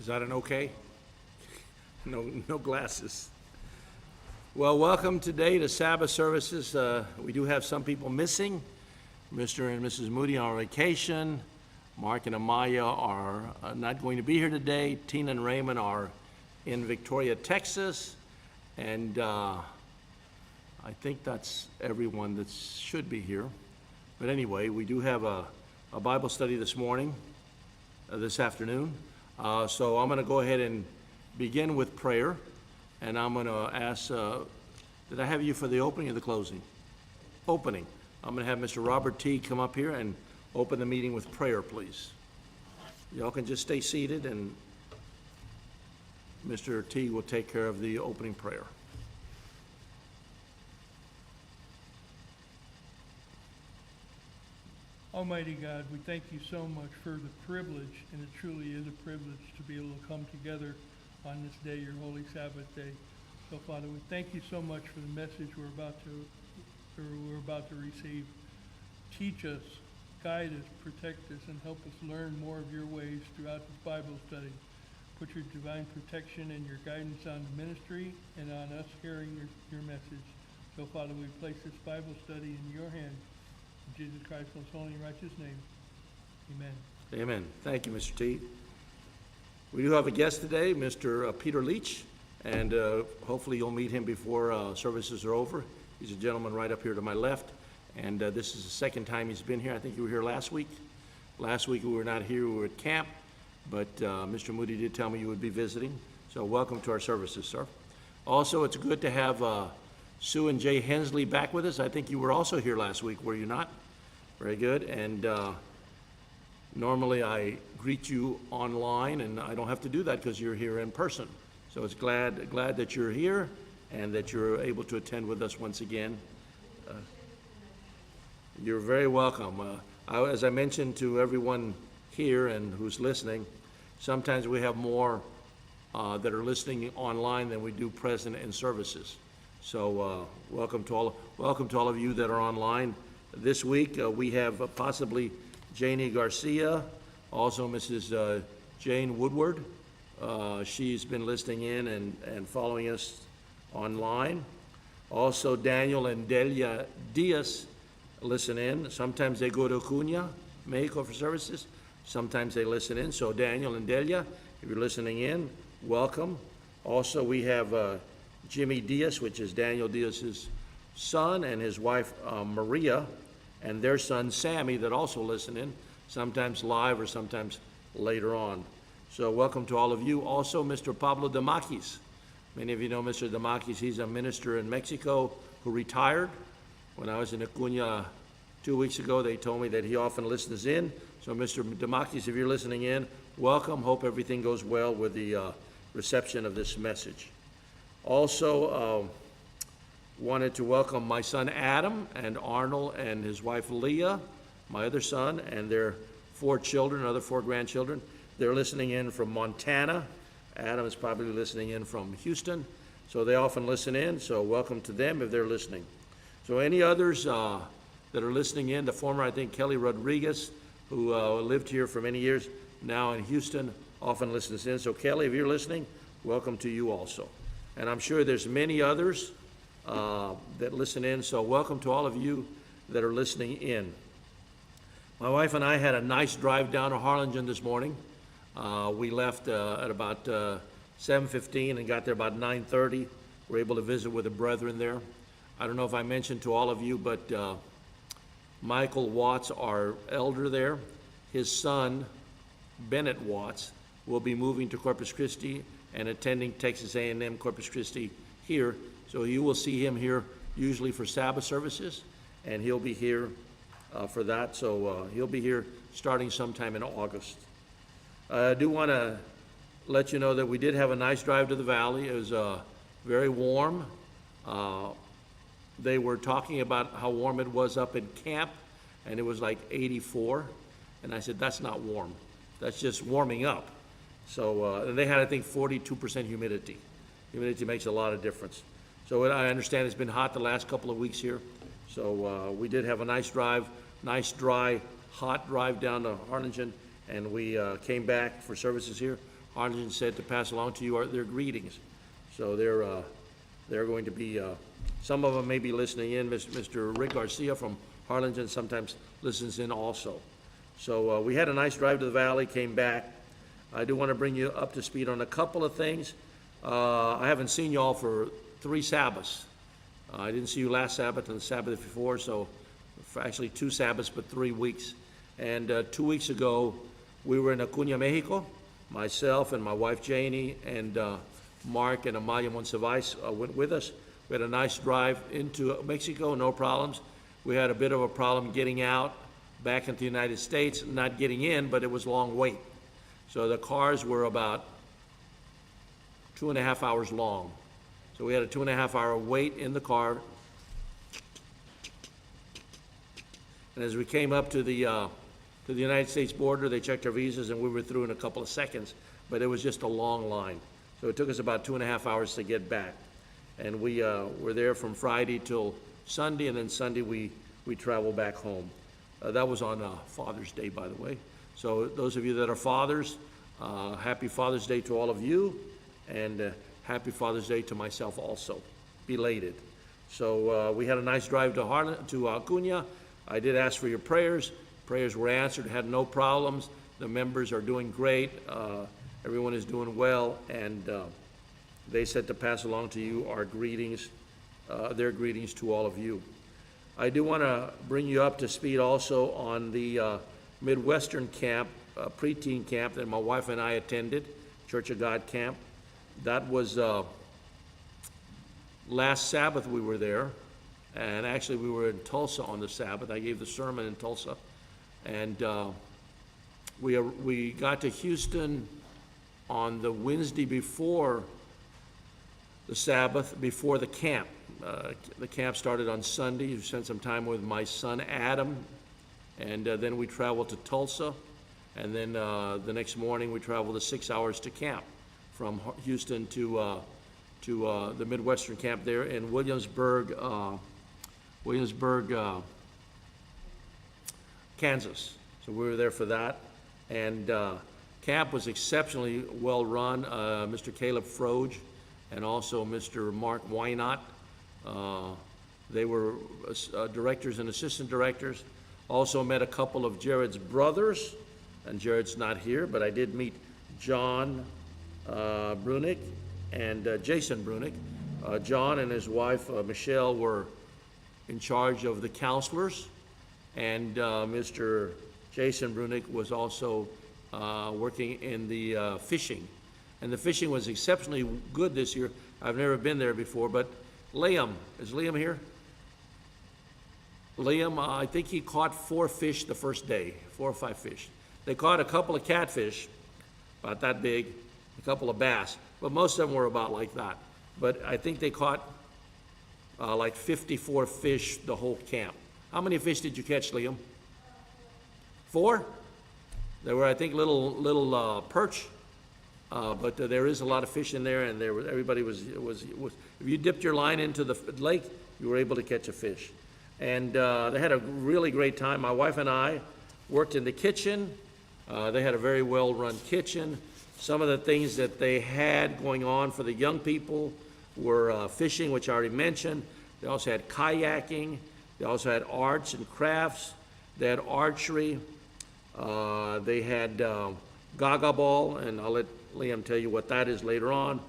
that an okay? No glasses. Well, welcome today to Sabbath services. We do have some people missing. Mr. and Mrs. Moody are on vacation. Mark and Amaya are not going to be here today. Tina and Raymond are in Victoria, Texas. And I think that's everyone that should be here. But anyway, we do have a Bible study this morning, this afternoon. So I'm going to go ahead and begin with prayer. And I'm going to ask, did I have you for the opening or the closing? Opening. I'm going to have Mr. Robert T. come up here and open the meeting with prayer, please. Y'all can just stay seated, and Mr. T. will take care of the opening prayer. Almighty God, we thank you so much for the privilege, and it truly is a privilege to be able to come together on this day, your holy Sabbath day. So, Father, we thank you so much for the message we're about to receive. Teach us, guide us, protect us, and help us learn more of your ways throughout this Bible study. Put your divine protection and your guidance on the ministry and on us hearing your message. So, Father, we place this Bible study in your hands. In Jesus Christ's most holy and righteous name, amen. Amen. Thank you, Mr. T. We do have a guest today, Mr. Peter Leach, and hopefully you'll meet him before services are over. He's a gentleman right up here to my left, and this is the second time he's been here. I think you were here last week. Last week we were not here, we were at camp, but Mr. Moody did tell me you would be visiting, so welcome to our services, sir. Also, it's good to have Sue and Jay Hensley back with us. I think you were also here last week, were you not? Very good. And normally I greet you online, and I don't have to do that because you're here in person. So it's glad that you're here and that you're able to attend with us once again. You're very welcome. As I mentioned to everyone here and who's listening, sometimes we have more that are listening online than we do present in services. So welcome to all of you that are online. This week we have possibly Janie Garcia, also Mrs. Jane Woodward. She's been listening in and following us online. Also Daniel and Delia Diaz listen in. Sometimes they go to Acuña, Mexico for services. Sometimes they listen in. So Daniel and Delia, if you're listening in, welcome. Also we have Jimmy Diaz, which is Daniel Diaz's son, and his wife Maria, and their son Sammy that also listen in, sometimes live or sometimes later on. So welcome to all of you. Also Mr. Pablo Damakis. Many of you know Mr. Damakis. He's a minister in Mexico who retired. When I was in Acuña 2 weeks ago, they told me that he often listens in. So Mr. Damakis, if you're listening in, welcome. Hope everything goes well with the reception of this message. Also, wanted to welcome my son Adam and Arnold and his wife Leah, my other son, and their 4 children, other 4 grandchildren. They're listening in from Montana. Adam is probably listening in from Houston. So they often listen in, so welcome to them if they're listening. So any others that are listening in, the former, I think, Kelly Rodriguez, who lived here for many years, now in Houston, often listens in. So Kelly, if you're listening, welcome to you also. And I'm sure there's many others that listen in, so welcome to all of you that are listening in. My wife and I had a nice drive down to Harlingen this morning. We left at about 7:15 and got there about 9:30. We're able to visit with the brethren there. I don't know if I mentioned to all of you, but Michael Watts, our elder there, his son, Bennett Watts, will be moving to Corpus Christi and attending Texas A&M Corpus Christi here. So you will see him here usually for Sabbath services, and he'll be here for that. So he'll be here starting sometime in August. I do want to let you know that we did have a nice drive to the valley. It was very warm. They were talking about how warm it was up in camp, and it was like 84. And I said, that's not warm. That's just warming up. So and they had, I think, 42% humidity. Humidity makes a lot of difference. So I understand it's been hot the last couple of weeks here. So we did have a nice drive, nice dry, hot drive down to Harlingen, and we came back for services here. Harlingen said to pass along to you are their greetings. So they're going to be, some of them may be listening in. Mr. Rick Garcia from Harlingen sometimes listens in also. So we had a nice drive to the valley, came back. I do want to bring you up to speed on a couple of things. I haven't seen you all for 3 Sabbaths. I didn't see you last Sabbath and the Sabbath before, so for actually 2 Sabbaths, but 3 weeks. And 2 weeks ago, we were in Acuña, Mexico. Myself and my wife Janie and Mark and Amalia Monsivais went with us. We had a nice drive into Mexico, no problems. We had a bit of a problem getting out back into the United States, not getting in, but it was a long wait. So the cars were about 2.5 hours long. So we had a 2.5 hour wait in the car. And as we came up to the United States border, they checked our visas and we were through in a couple of seconds, but it was just a long line. So it took us about 2.5 hours to get back. And we were there from Friday till Sunday, and then Sunday we traveled back home. That was on Father's Day, by the way. So those of you that are fathers, happy Father's Day to all of you, and happy Father's Day to myself also, belated. So we had a nice drive to Acuña. I did ask for your prayers. Prayers were answered, had no problems. The members are doing great. Everyone is doing well, and they said to pass along to you our greetings, their greetings to all of you. I do want to bring you up to speed also on the Midwestern camp, preteen camp that my wife and I attended, Church of God camp. That was last Sabbath we were there, and actually we were in Tulsa on the Sabbath. I gave the sermon in Tulsa, and we got to Houston on the Wednesday before the Sabbath, before the camp. The camp started on Sunday. We spent some time with my son Adam, and then we traveled to Tulsa, and then the next morning we traveled the 6 hours to camp from Houston to the Midwestern camp there in Williamsburg, Kansas. So we were there for that, and camp was exceptionally well run. Mr. Caleb Froge and also Mr. Mark Wynot. They were directors and assistant directors. Also met a couple of Jared's brothers, and Jared's not here, but I did meet John Brunick and Jason Brunick. John and his wife Michelle were in charge of the counselors, and Mr. Jason Brunick was also working in the fishing. And the fishing was exceptionally good this year. I've never been there before, but Liam, is Liam here? Liam, I think he caught 4 fish the first day, 4 or 5 fish. They caught a couple of catfish, about that big, a couple of bass, but most of them were about like that. But I think they caught like 54 fish the whole camp. How many fish did you catch, Liam? 4? There were, I think, little perch, but there is a lot of fish in there, and everybody was. If you dipped your line into the lake, you were able to catch a fish. And they had a really great time. My wife and I worked in the kitchen. They had a very well-run kitchen. Some of the things that they had going on for the young people were fishing, which I already mentioned. They also had kayaking. They also had arts and crafts. They had archery. They had gaga ball, and I'll let Liam tell you what that is later on.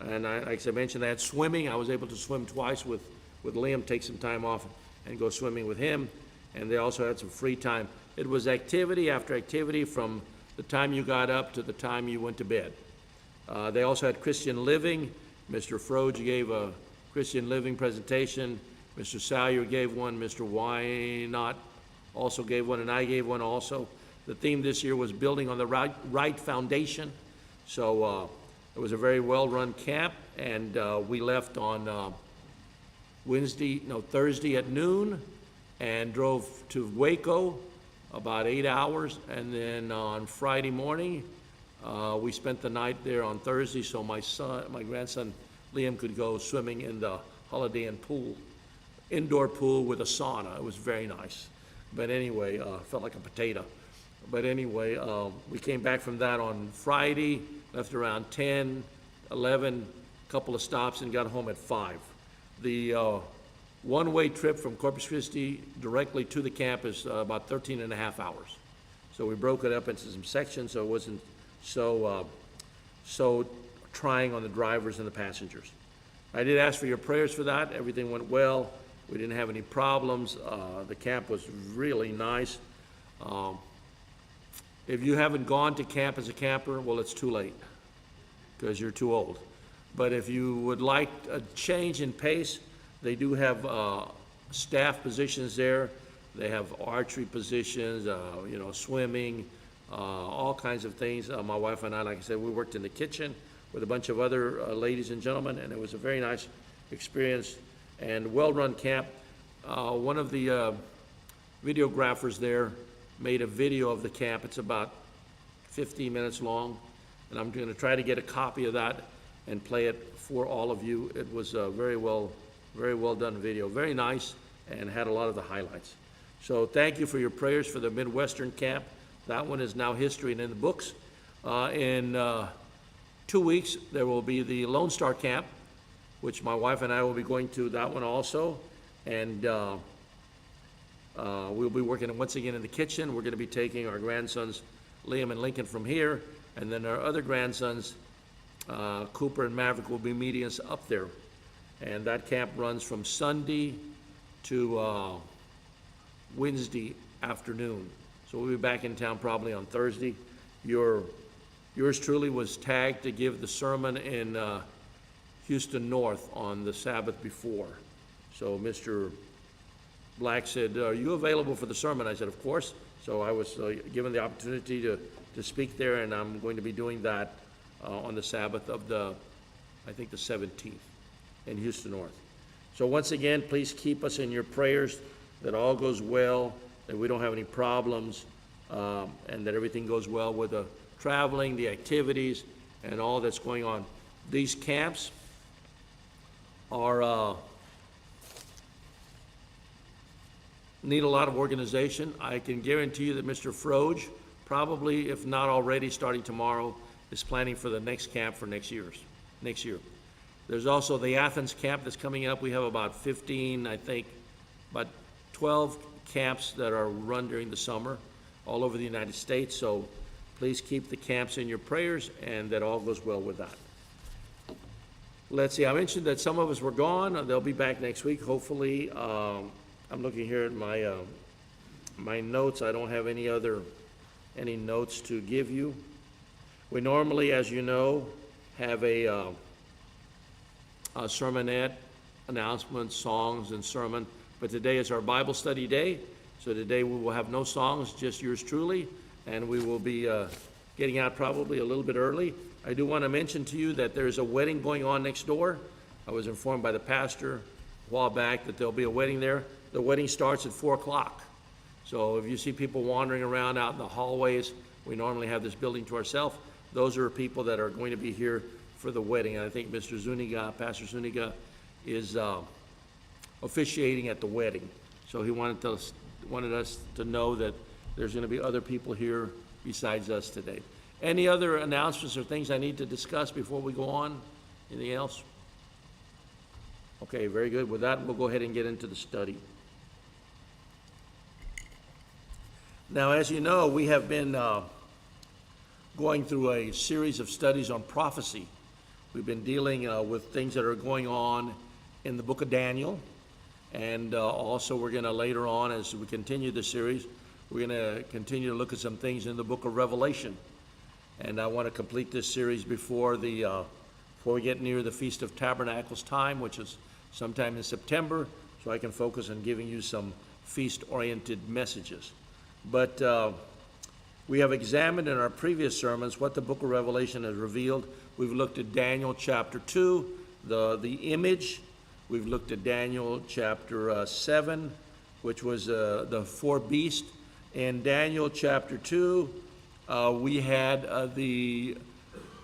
And like I mentioned, they had swimming. I was able to swim twice with Liam, take some time off and go swimming with him. And they also had some free time. It was activity after activity from the time you got up to the time you went to bed. They also had Christian living. Mr. Froge gave a Christian living presentation. Mr. Salyer gave one. Mr. Wynot also gave one, and I gave one also. The theme this year was building on the right foundation. So it was a very well-run camp, and we left on Thursday at noon and drove to Waco about 8 hours, and then on Friday morning we spent the night there on Thursday, so my grandson Liam could go swimming in the Holiday Inn pool, indoor pool with a sauna. It was very nice. But anyway, felt like a potato. But anyway, we came back from that on Friday, left around 10, 11, couple of stops, and got home at 5. The one-way trip from Corpus Christi directly to the camp is about 13 and a half hours. So we broke it up into some sections so it wasn't so trying on the drivers and the passengers. I did ask for your prayers for that. Everything went well. We didn't have any problems. The camp was really nice. If you haven't gone to camp as a camper, well, it's too late because you're too old. But if you would like a change in pace, they do have staff positions there. They have archery positions, swimming, all kinds of things. My wife and I, like I said, we worked in the kitchen with a bunch of other ladies and gentlemen, and it was a very nice experience and well-run camp. One of the videographers there made a video of the camp. It's about 15 minutes long, and I'm going to try to get a copy of that and play it for all of you. It was a very well done video, very nice, and had a lot of the highlights. So thank you for your prayers for the Midwestern camp. That one is now history and in the books. In 2 weeks, there will be the Lone Star camp, which my wife and I will be going to that one also. And we'll be working once again in the kitchen. We're going to be taking our grandsons, Liam and Lincoln, from here. And then our other grandsons, Cooper and Maverick, will be meeting us up there. And that camp runs from Sunday to Wednesday afternoon. So we'll be back in town probably on Thursday. Yours truly was tagged to give the sermon in Houston North on the Sabbath before. So Mr. Black said, "Are you available for the sermon?" I said, "Of course." So I was given the opportunity to speak there, and I'm going to be doing that on the Sabbath of I think the 17th in Houston North. So once again, please keep us in your prayers that all goes well, that we don't have any problems, and that everything goes well with the traveling, the activities, and all that's going on. These camps are need a lot of organization. I can guarantee you that Mr. Froge, probably, if not already, starting tomorrow, is planning for the next camp for next year. There's also the Athens camp that's coming up. We have about 15, I think, about 12 camps that are run during the summer all over the United States. So please keep the camps in your prayers, and that all goes well with that. Let's see, I mentioned that some of us were gone. They'll be back next week, hopefully. I'm looking here at my notes. I don't have any notes to give you. We normally, as you know, have a sermonette, announcements, songs, and sermon. But today is our Bible study day. So today we will have no songs, just yours truly. And we will be getting out probably a little bit early. I do want to mention to you that there's a wedding going on next door. I was informed by the pastor a while back that there'll be a wedding there. The wedding starts at 4 o'clock. So if you see people wandering around out in the hallways, we normally have this building to ourselves. Those are people that are going to be here for the wedding. And I think Mr. Zuniga, Pastor Zuniga, is officiating at the wedding. So he wanted us to know that there's going to be other people here besides us today. Any other announcements or things I need to discuss before we go on? Anything else? Okay, very good. With that, we'll go ahead and get into the study. Now, as you know, we have been going through a series of studies on prophecy. We've been dealing with things that are going on in the book of Daniel. And also we're going to later on, as we continue the series, we're going to continue to look at some things in the book of Revelation. And I want to complete this series before we get near the Feast of Tabernacles time, which is sometime in September, so I can focus on giving you some feast-oriented messages. But we have examined in our previous sermons what the book of Revelation has revealed. We've looked at Daniel chapter 2, the image. We've looked at Daniel chapter 7, which was the 4 beasts. In Daniel chapter 2, we had the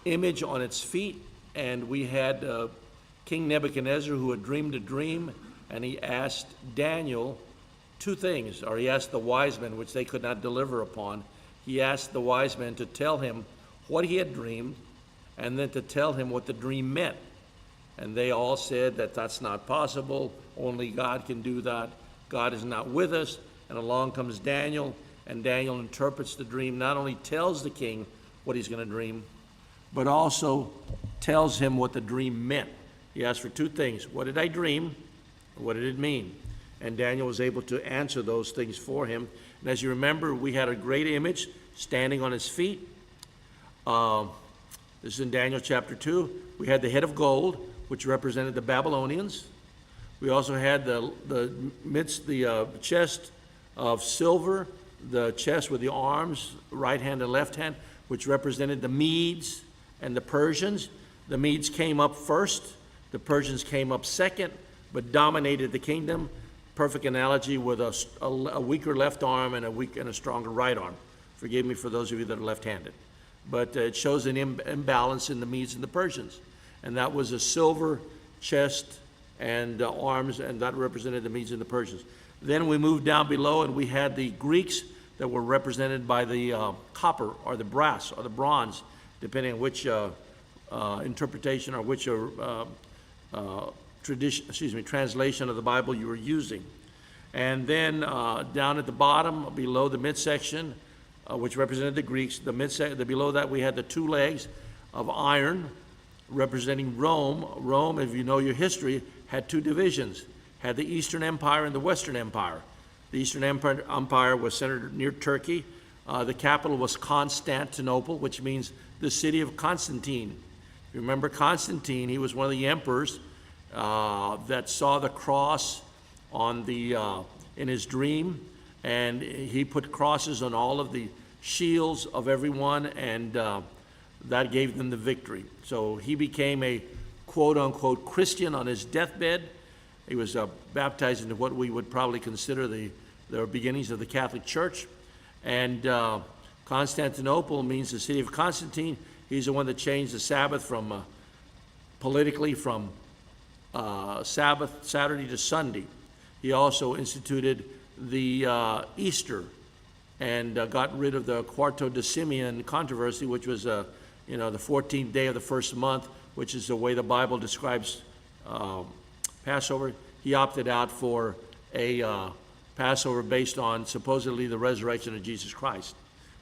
image on its feet, and we had King Nebuchadnezzar, who had dreamed a dream, and he asked Daniel 2 things, or he asked the wise men, which they could not deliver upon. He asked the wise men to tell him what he had dreamed and then to tell him what the dream meant. And they all said that that's not possible. Only God can do that. God is not with us. And along comes Daniel, and Daniel interprets the dream, not only tells the king what he's going to dream, but also tells him what the dream meant. He asked for two things. What did I dream? What did it mean? And Daniel was able to answer those things for him. And as you remember, we had a great image standing on his feet. This is in Daniel chapter 2. We had the head of gold, which represented the Babylonians. We also had the chest of silver, the chest with the arms, right hand and left hand, which represented the Medes and the Persians. The Medes came up first, the Persians came up second, but dominated the kingdom. Perfect analogy with a weaker left arm and a stronger right arm. Forgive me for those of you that are left-handed. But it shows an imbalance in the Medes and the Persians. And that was a silver chest and arms, and that represented the Medes and the Persians. Then we moved down below, and we had the Greeks that were represented by the copper or the brass or the bronze, depending on which interpretation or which translation of the Bible you were using. And then down at the bottom, below the midsection, which represented the Greeks, below that we had the two legs of iron representing Rome. Rome, if you know your history, had two divisions, had the Eastern Empire and the Western Empire. The Eastern Empire was centered near Turkey. The capital was Constantinople, which means the city of Constantine. You remember Constantine, he was one of the emperors that saw the cross on in his dream, and he put crosses on all of the shields of everyone, and that gave them the victory. So he became a quote-unquote Christian on his deathbed. He was baptized into what we would probably consider the beginnings of the Catholic Church. And Constantinople means the city of Constantine. He's the one that changed the Sabbath from politically from Saturday to Sunday. He also instituted the Easter and got rid of the Quartodecimean controversy, which was the 14th day of the first month, which is the way the Bible describes Passover. He opted out for a Passover based on supposedly the resurrection of Jesus Christ.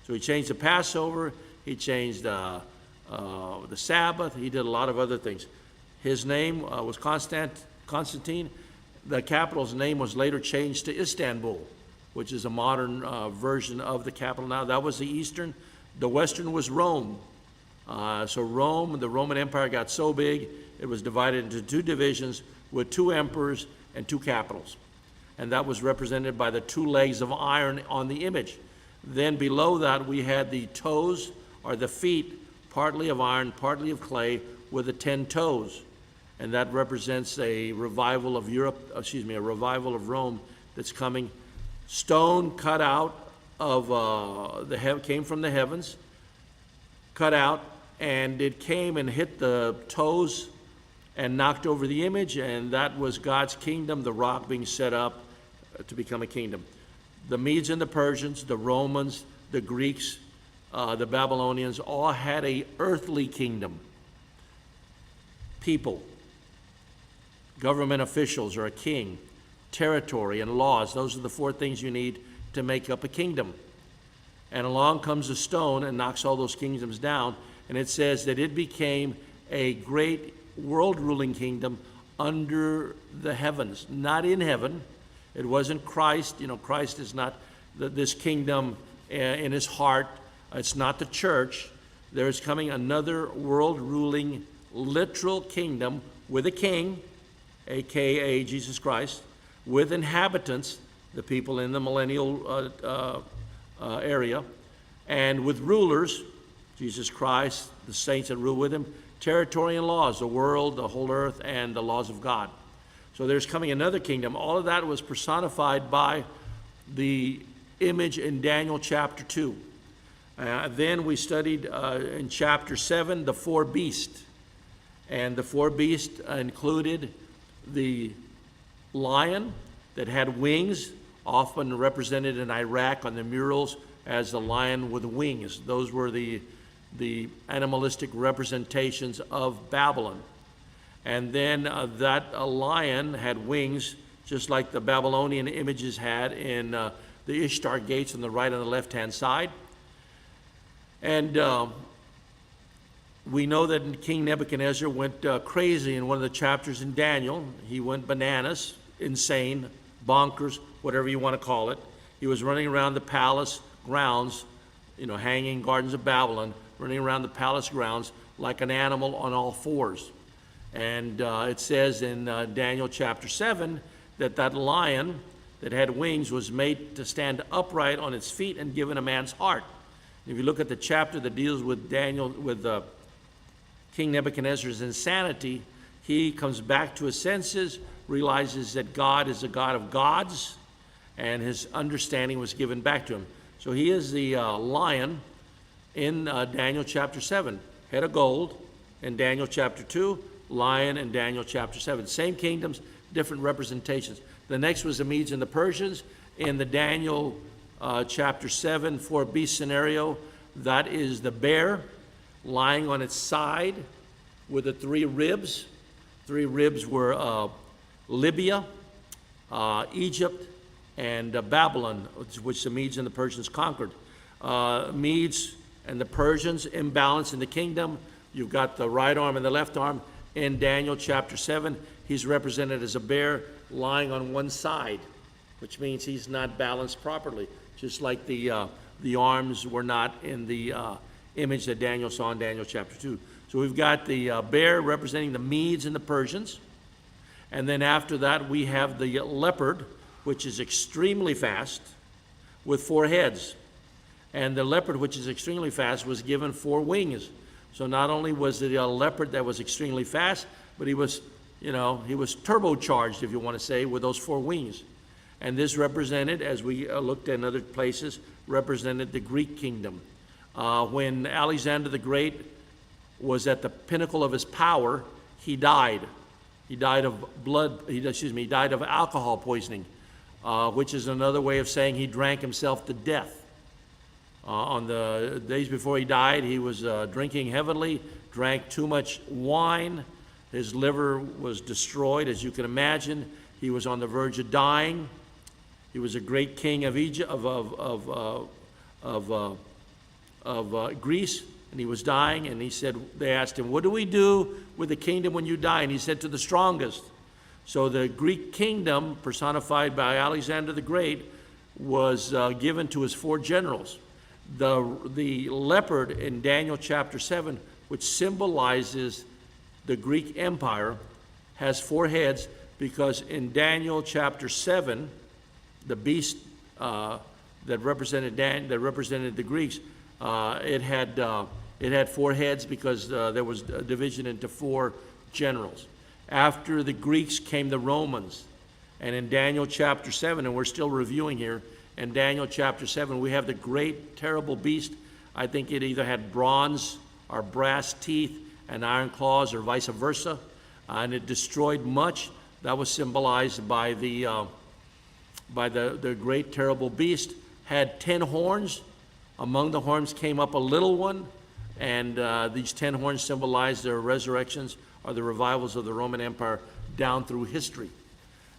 So he changed the Passover, he changed the Sabbath, he did a lot of other things. His name was Constantine. The capital's name was later changed to Istanbul, which is a modern version of the capital now. That was the Eastern. The Western was Rome. So Rome, the Roman Empire got so big, it was divided into two divisions with two emperors and two capitals. And that was represented by the two legs of iron on the image. Then below that, we had the toes, or the feet, partly of iron, partly of clay, with the 10 toes. And that represents a revival of a revival of Rome that's coming. Stone cut out of came from the heavens, cut out, and it came and hit the toes and knocked over the image, and that was God's kingdom, the rock being set up to become a kingdom. The Medes and the Persians, the Romans, the Greeks, the Babylonians, all had a earthly kingdom. People, government officials or a king, territory, and laws. Those are the four things you need to make up a kingdom. And along comes a stone and knocks all those kingdoms down, and it says that it became a great world-ruling kingdom under the heavens, not in heaven. It wasn't Christ. Christ is not this kingdom in his heart. It's not the church. There is coming another world-ruling, literal kingdom with a king, a.k.a. Jesus Christ, with inhabitants, the people in the millennial area, and with rulers, Jesus Christ, the saints that rule with him, territory and laws, the world, the whole earth, and the laws of God. So there's coming another kingdom. All of that was personified by the image in Daniel chapter 2. Then we studied in chapter 7 the four beasts. And the four beasts included the lion that had wings, often represented in Iraq on the murals as the lion with wings. Those were the the animalistic representations of Babylon. And then that lion had wings, just like the Babylonian images had in the Ishtar gates on the right and the left-hand side. And we know that King Nebuchadnezzar went crazy in one of the chapters in Daniel. He went bananas, insane, bonkers, whatever you want to call it. He was running around the palace grounds, hanging Gardens of Babylon, running around the palace grounds like an animal on all fours. And it says in Daniel chapter 7 that lion that had wings was made to stand upright on its feet and given a man's heart. If you look at the chapter that deals with King Nebuchadnezzar's insanity, he comes back to his senses, realizes that God is a God of gods, and his understanding was given back to him. So he is the lion in Daniel chapter 7, head of gold in Daniel chapter 2, lion in Daniel chapter 7. Same kingdoms, different representations. The next was the Medes and the Persians. In the Daniel chapter 7 4-beast scenario, that is the bear lying on its side with the 3 ribs. 3 ribs were Libya, Egypt, and Babylon, which the Medes and the Persians conquered. Medes and the Persians, imbalance in the kingdom. You've got the right arm and the left arm. In Daniel chapter 7, he's represented as a bear lying on one side, which means he's not balanced properly, just like the arms were not in the image that Daniel saw in Daniel chapter 2. So we've got the bear representing the Medes and the Persians. And then after that, we have the leopard, which is extremely fast, with 4 heads. And the leopard, which is extremely fast, was given 4 wings. So not only was it a leopard that was extremely fast, but he was turbocharged, if you want to say, with those 4 wings. And this represented, as we looked at in other places, represented the Greek kingdom. When Alexander the Great was at the pinnacle of his power, he died. He died of he died of alcohol poisoning, which is another way of saying he drank himself to death. On the days before he died, he was drinking heavily, drank too much wine. His liver was destroyed, as you can imagine. He was on the verge of dying. He was a great king of Egypt, of Greece, and he was dying. And he said, they asked him, "What do we do with the kingdom when you die?" And he said, "To the strongest." So the Greek kingdom, personified by Alexander the Great, was given to his 4 generals. The leopard in Daniel chapter 7, which symbolizes the Greek Empire, has 4 heads because in Daniel chapter 7, the beast that represented the Greeks, it had 4 heads because there was a division into 4 generals. After the Greeks came the Romans, and in Daniel chapter 7, and we're still reviewing here, in Daniel chapter 7, we have the great, terrible beast. I think it either had bronze or brass teeth and iron claws, or vice versa, and it destroyed much. That was symbolized by the great, terrible beast. Had 10 horns. Among the horns came up a little one, and these 10 horns symbolized their resurrections or the revivals of the Roman Empire down through history.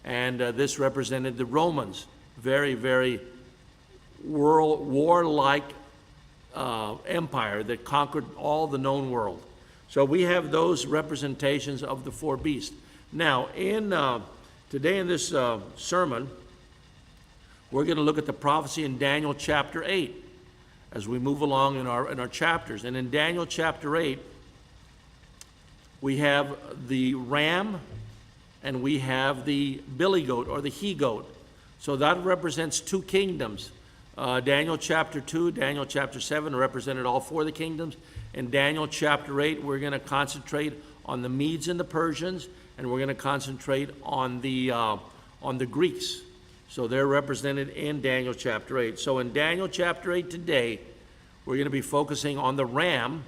And this represented the Romans. Very, very warlike empire that conquered all the known world. So we have those representations of the 4 beasts. Now, today in this sermon, we're going to look at the prophecy in Daniel chapter 8 as we move along in our chapters. And in Daniel chapter 8, we have the ram and we have the billy goat or the he goat. So that represents 2 kingdoms. Daniel chapter 2, Daniel chapter 7 represented all 4 of the kingdoms. In Daniel chapter 8, we're going to concentrate on the Medes and the Persians, and we're going to concentrate on the Greeks. So they're represented in Daniel chapter 8. So in Daniel chapter 8 today, we're going to be focusing on the ram,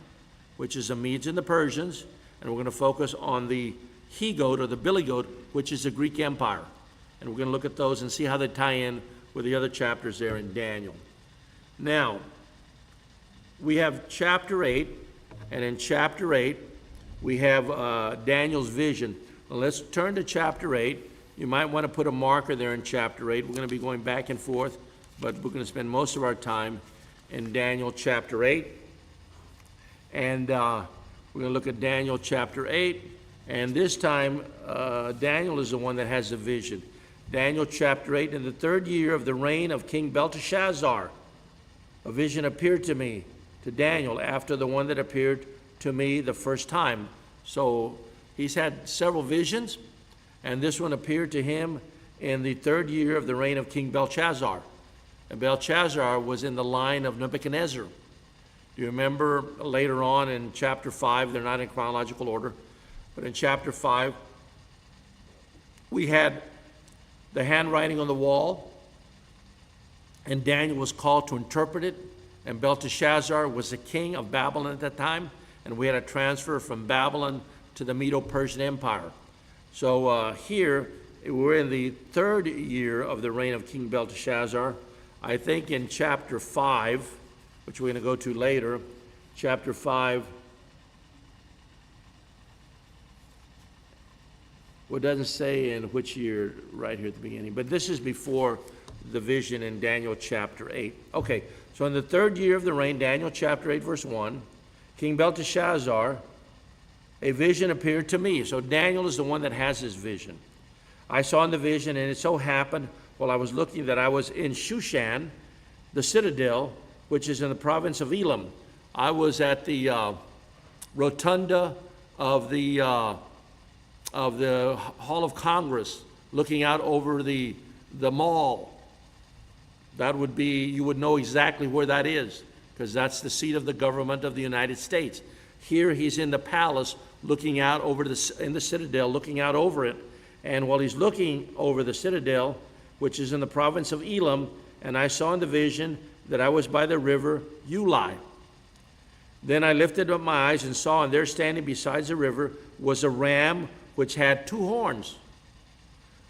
which is the Medes and the Persians, and we're going to focus on the he goat or the billy goat, which is the Greek Empire. And we're going to look at those and see how they tie in with the other chapters there in Daniel. Now, we have chapter 8, and in chapter 8, we have Daniel's vision. Now let's turn to chapter 8. You might want to put a marker there in chapter 8. We're going to be going back and forth, but we're going to spend most of our time in Daniel chapter 8. And we're going to look at Daniel chapter 8. And this time, Daniel is the one that has the vision. Daniel chapter 8, in the 3rd year of the reign of King Belteshazzar, a vision appeared to me, to Daniel, after the one that appeared to me the first time. So he's had several visions, and this one appeared to him in the 3rd year of the reign of King Belshazzar. And Belshazzar was in the line of Nebuchadnezzar. Do you remember later on in chapter 5, they're not in chronological order, but in chapter 5, we had the handwriting on the wall, and Daniel was called to interpret it, and Belteshazzar was the king of Babylon at that time, and we had a transfer from Babylon to the Medo-Persian Empire. So here, we're in the 3rd year of the reign of King Belteshazzar. I think in chapter 5, which we're going to go to later, chapter 5, well, it doesn't say in which year right here at the beginning, but this is before the vision in Daniel chapter 8. Okay, so in the 3rd year of the reign, Daniel chapter 8, verse 1, King Belteshazzar, a vision appeared to me. So Daniel is the one that has this vision. I saw in the vision, and it so happened while I was looking that I was in Shushan, the citadel, which is in the province of Elam. I was at the rotunda of the Hall of Congress, looking out over the mall. That would be, you would know exactly where that is, because that's the seat of the government of the United States. Here he's in the palace, looking out over in the citadel, looking out over it. And while he's looking over the citadel, which is in the province of Elam, and I saw in the vision that I was by the river Ulai. Then I lifted up my eyes and saw, and there standing beside the river was a ram which had 2 horns.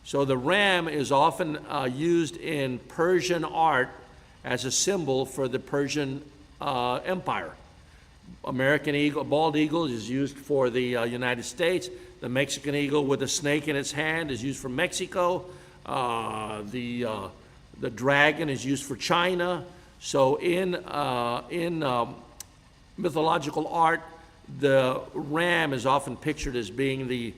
So the ram is often used in Persian art as a symbol for the Persian Empire. American eagle, bald eagle is used for the United States. The Mexican eagle with a snake in its hand is used for Mexico. The dragon is used for China. So in mythological art, the ram is often pictured as being the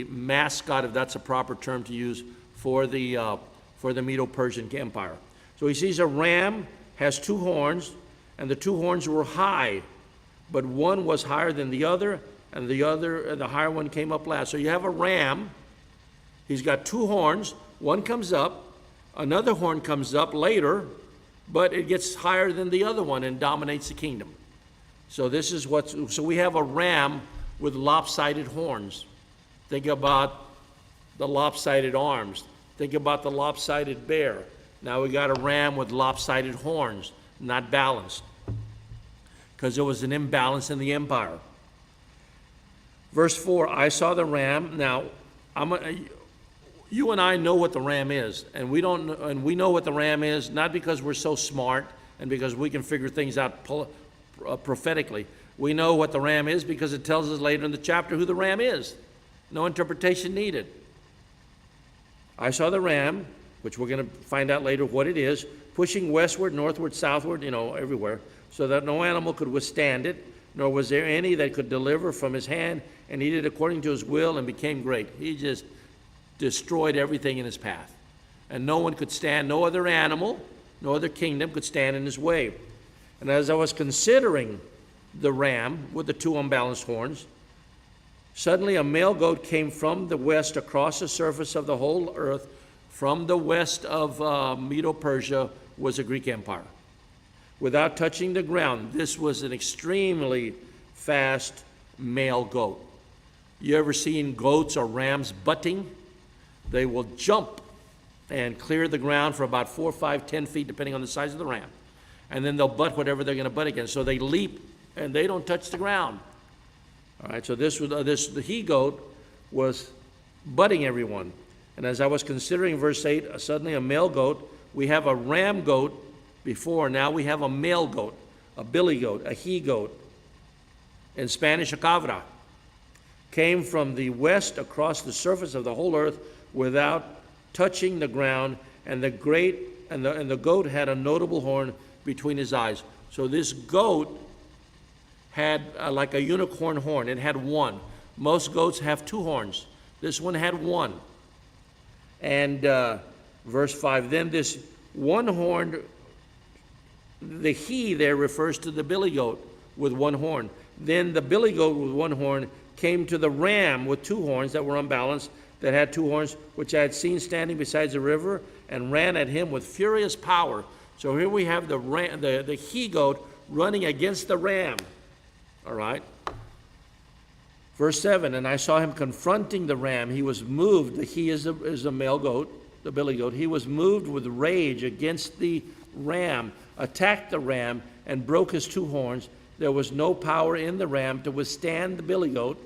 mascot, if that's a proper term to use, for the Medo-Persian Empire. So he sees a ram has 2 horns, and the 2 horns were high, but one was higher than the other, and the higher one came up last. So you have a ram. He's got 2 horns. One comes up, another horn comes up later, but it gets higher than the other one and dominates the kingdom. So this is so we have a ram with lopsided horns. Think about the lopsided arms. Think about the lopsided bear. Now we got a ram with lopsided horns, not balanced, because there was an imbalance in the empire. Verse 4, I saw the ram. Now, you and I know what the ram is, and we know what the ram is, not because we're so smart and because we can figure things out prophetically. We know what the ram is because it tells us later in the chapter who the ram is. No interpretation needed. I saw the ram, which we're going to find out later what it is, pushing westward, northward, southward, everywhere, so that no animal could withstand it, nor was there any that could deliver from his hand, and he did according to his will and became great. He just destroyed everything in his path. And no one could stand, no other animal, no other kingdom could stand in his way. And as I was considering the ram with the 2 unbalanced horns, suddenly a male goat came from the west across the surface of the whole earth. From the west of Medo-Persia was the Greek Empire. Without touching the ground, this was an extremely fast male goat. You ever seen goats or rams butting? They will jump and clear the ground for about 4, 5, 10 feet, depending on the size of the ram. And then they'll butt whatever they're going to butt against. So they leap, and they don't touch the ground. All right, so the he-goat was butting everyone. And as I was considering verse 8, suddenly a male goat, we have a ram goat before, now we have a male goat. a billy goat, a he goat, in Spanish a cabra, came from the west across the surface of the whole earth without touching the ground, and the goat had a notable horn between his eyes. So this goat had like a unicorn horn. It had one. Most goats have two horns. This one had one. And verse 5, then this one horned, the he there refers to the billy goat with one horn. Then the billy goat with one horn came to the ram with two horns that were unbalanced, that had two horns, which I had seen standing beside the river, and ran at him with furious power. So here we have the he goat running against the ram. All right. Verse 7, and I saw him confronting the ram. He was moved. The he is a male goat, the billy goat. He was moved with rage against the ram, attacked the ram, and broke his two horns. There was no power in the ram to withstand the billy goat,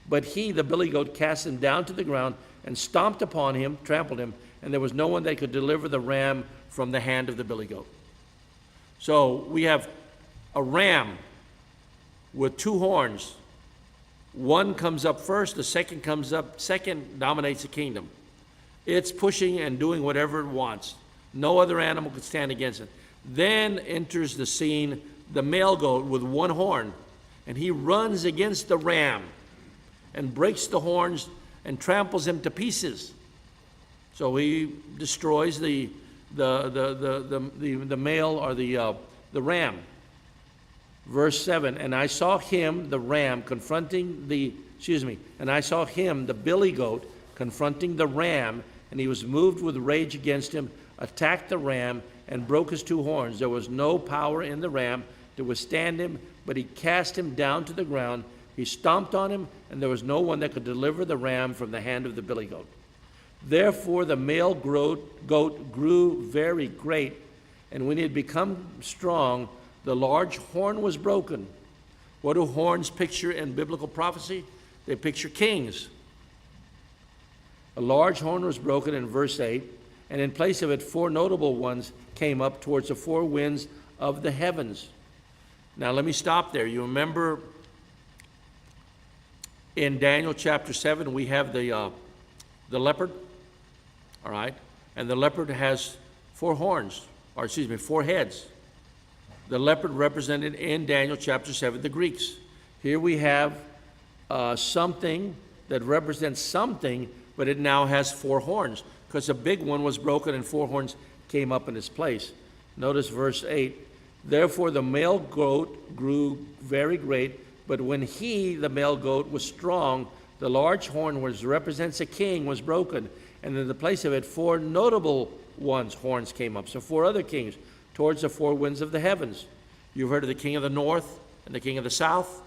but he, the billy goat, cast him down to the ground and stomped upon him, trampled him, and there was no one that could deliver the ram from the hand of the billy goat. So we have a ram with two horns. One comes up first, the second comes up second, dominates the kingdom. It's pushing and doing whatever it wants. No other animal could stand against it. Then enters the scene the male goat with one horn, and he runs against the ram and breaks the horns and tramples him to pieces. So he destroys the male or the ram. Verse 7, and I saw him, the ram, and I saw him, the billy goat, confronting the ram, and he was moved with rage against him, attacked the ram, and broke his two horns. There was no power in the ram to withstand him, but he cast him down to the ground. He stomped on him, and there was no one that could deliver the ram from the hand of the billy goat. Therefore the male goat grew very great, and when he had become strong, the large horn was broken. What do horns picture in biblical prophecy? They picture kings. A large horn was broken in verse 8, and in place of it, four notable ones came up towards the four winds of the heavens. Now let me stop there. You remember in Daniel chapter 7, we have the leopard, all right? And the leopard has four heads. The leopard represented in Daniel chapter 7 the Greeks. Here we have something that represents something, but it now has four horns, because a big one was broken and four horns came up in its place. Notice verse 8. Therefore the male goat grew very great, but when he, the male goat, was strong, the large horn, which represents a king, was broken, and in the place of it, four notable horns came up. So four other kings towards the four winds of the heavens. You've heard of the king of the north and the king of the south.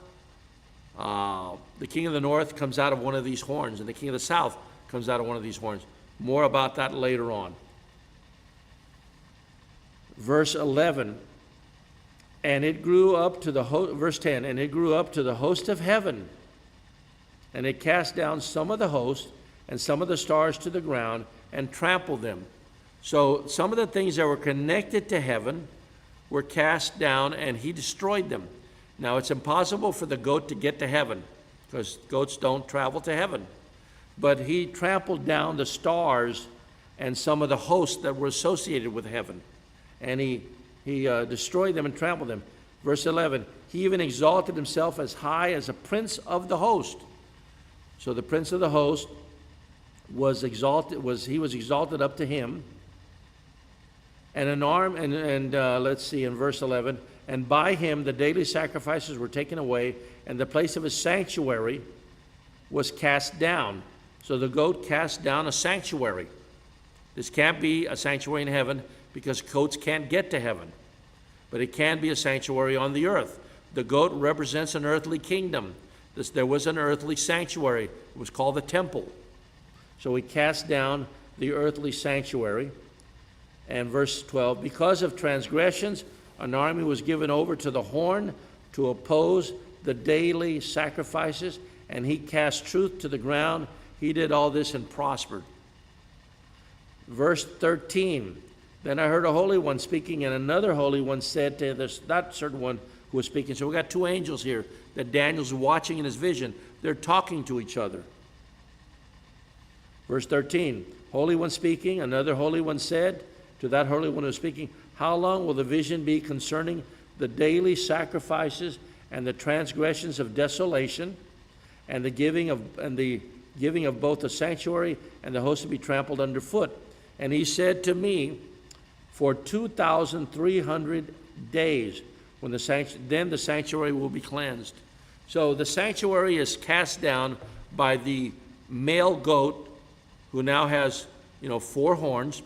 The king of the north comes out of one of these horns, and the king of the south comes out of one of these horns. More about that later on. Verse 11, and it grew up to the verse 10, and it grew up to the host of heaven, and it cast down some of the host and some of the stars to the ground and trampled them. So some of the things that were connected to heaven were cast down, and he destroyed them. Now it's impossible for the goat to get to heaven, because goats don't travel to heaven. But he trampled down the stars and some of the hosts that were associated with heaven. And he destroyed them and trampled them. Verse 11, he even exalted himself as high as a prince of the host. So the prince of the host was exalted, he was exalted up to him. And an arm, let's see, in verse 11, and by him the daily sacrifices were taken away, and the place of his sanctuary was cast down. So the goat cast down a sanctuary. This can't be a sanctuary in heaven, because goats can't get to heaven. But it can be a sanctuary on the earth. The goat represents an earthly kingdom. There was an earthly sanctuary. It was called the temple. So he cast down the earthly sanctuary. And verse 12, because of transgressions, an army was given over to the horn to oppose the daily sacrifices, and he cast truth to the ground. He did all this and prospered. Verse 13, then I heard a holy one speaking, and another holy one said to this, that certain one who was speaking. So we got two angels here that Daniel's watching in his vision. They're talking to each other. Verse 13, Holy One speaking, another Holy One said to that Holy One who was speaking, how long will the vision be concerning the daily sacrifices and the transgressions of desolation, and the giving of both the sanctuary and the host to be trampled underfoot? And he said to me, for 2,300 days, when then the sanctuary will be cleansed. So the sanctuary is cast down by the male goat, who now has, 4 horns,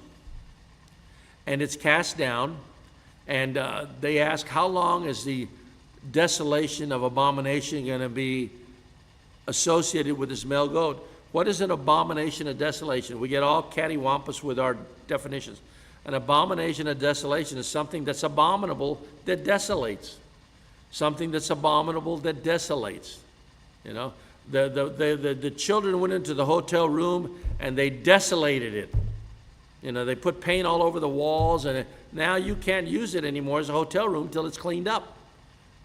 and it's cast down. And they ask, how long is the desolation of abomination going to be associated with this male goat? What is an abomination of desolation? We get all cattywampus with our definitions. An abomination of desolation is something that's abominable that desolates. Something that's abominable that desolates. The children went into the hotel room and they desolated it. They put paint all over the walls, and now you can't use it anymore as a hotel room till it's cleaned up.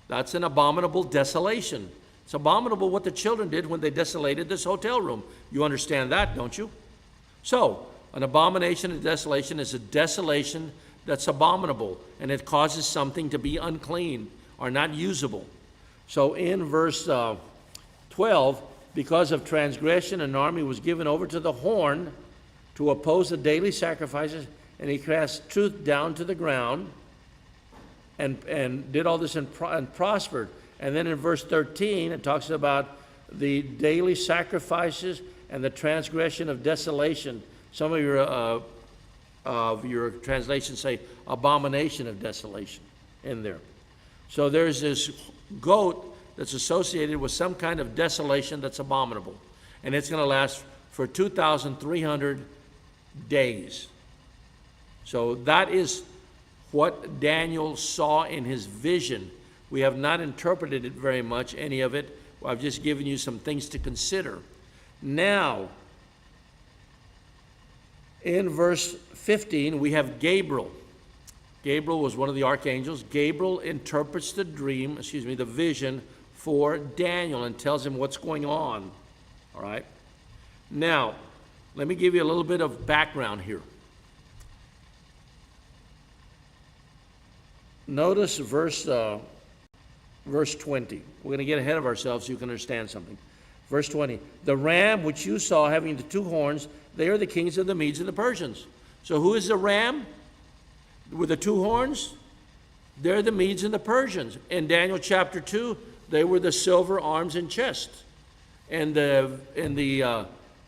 That's an abominable desolation. It's abominable what the children did when they desolated this hotel room. You understand that, don't you? So, an abomination of desolation is a desolation that's abominable, and it causes something to be unclean or not usable. So in verse 12, because of transgression, an army was given over to the horn to oppose the daily sacrifices, and he cast truth down to the ground and did all this and prospered. And then in verse 13, it talks about the daily sacrifices and the transgression of desolation. Some of your translations say abomination of desolation in there. So there's this goat that's associated with some kind of desolation that's abominable. And it's going to last for 2,300 days. So that is what Daniel saw in his vision. We have not interpreted it very much, any of it. I've just given you some things to consider. Now, in verse 15, we have Gabriel. Gabriel was one of the archangels. Gabriel interprets the vision for Daniel and tells him what's going on. All right? Now, let me give you a little bit of background here. Notice verse 20. We're going to get ahead of ourselves so you can understand something. Verse 20. The ram which you saw having the 2 horns, they are the kings of the Medes and the Persians. So who is the ram with the 2 horns? They're the Medes and the Persians. In Daniel chapter 2, they were the silver arms and chest. And in the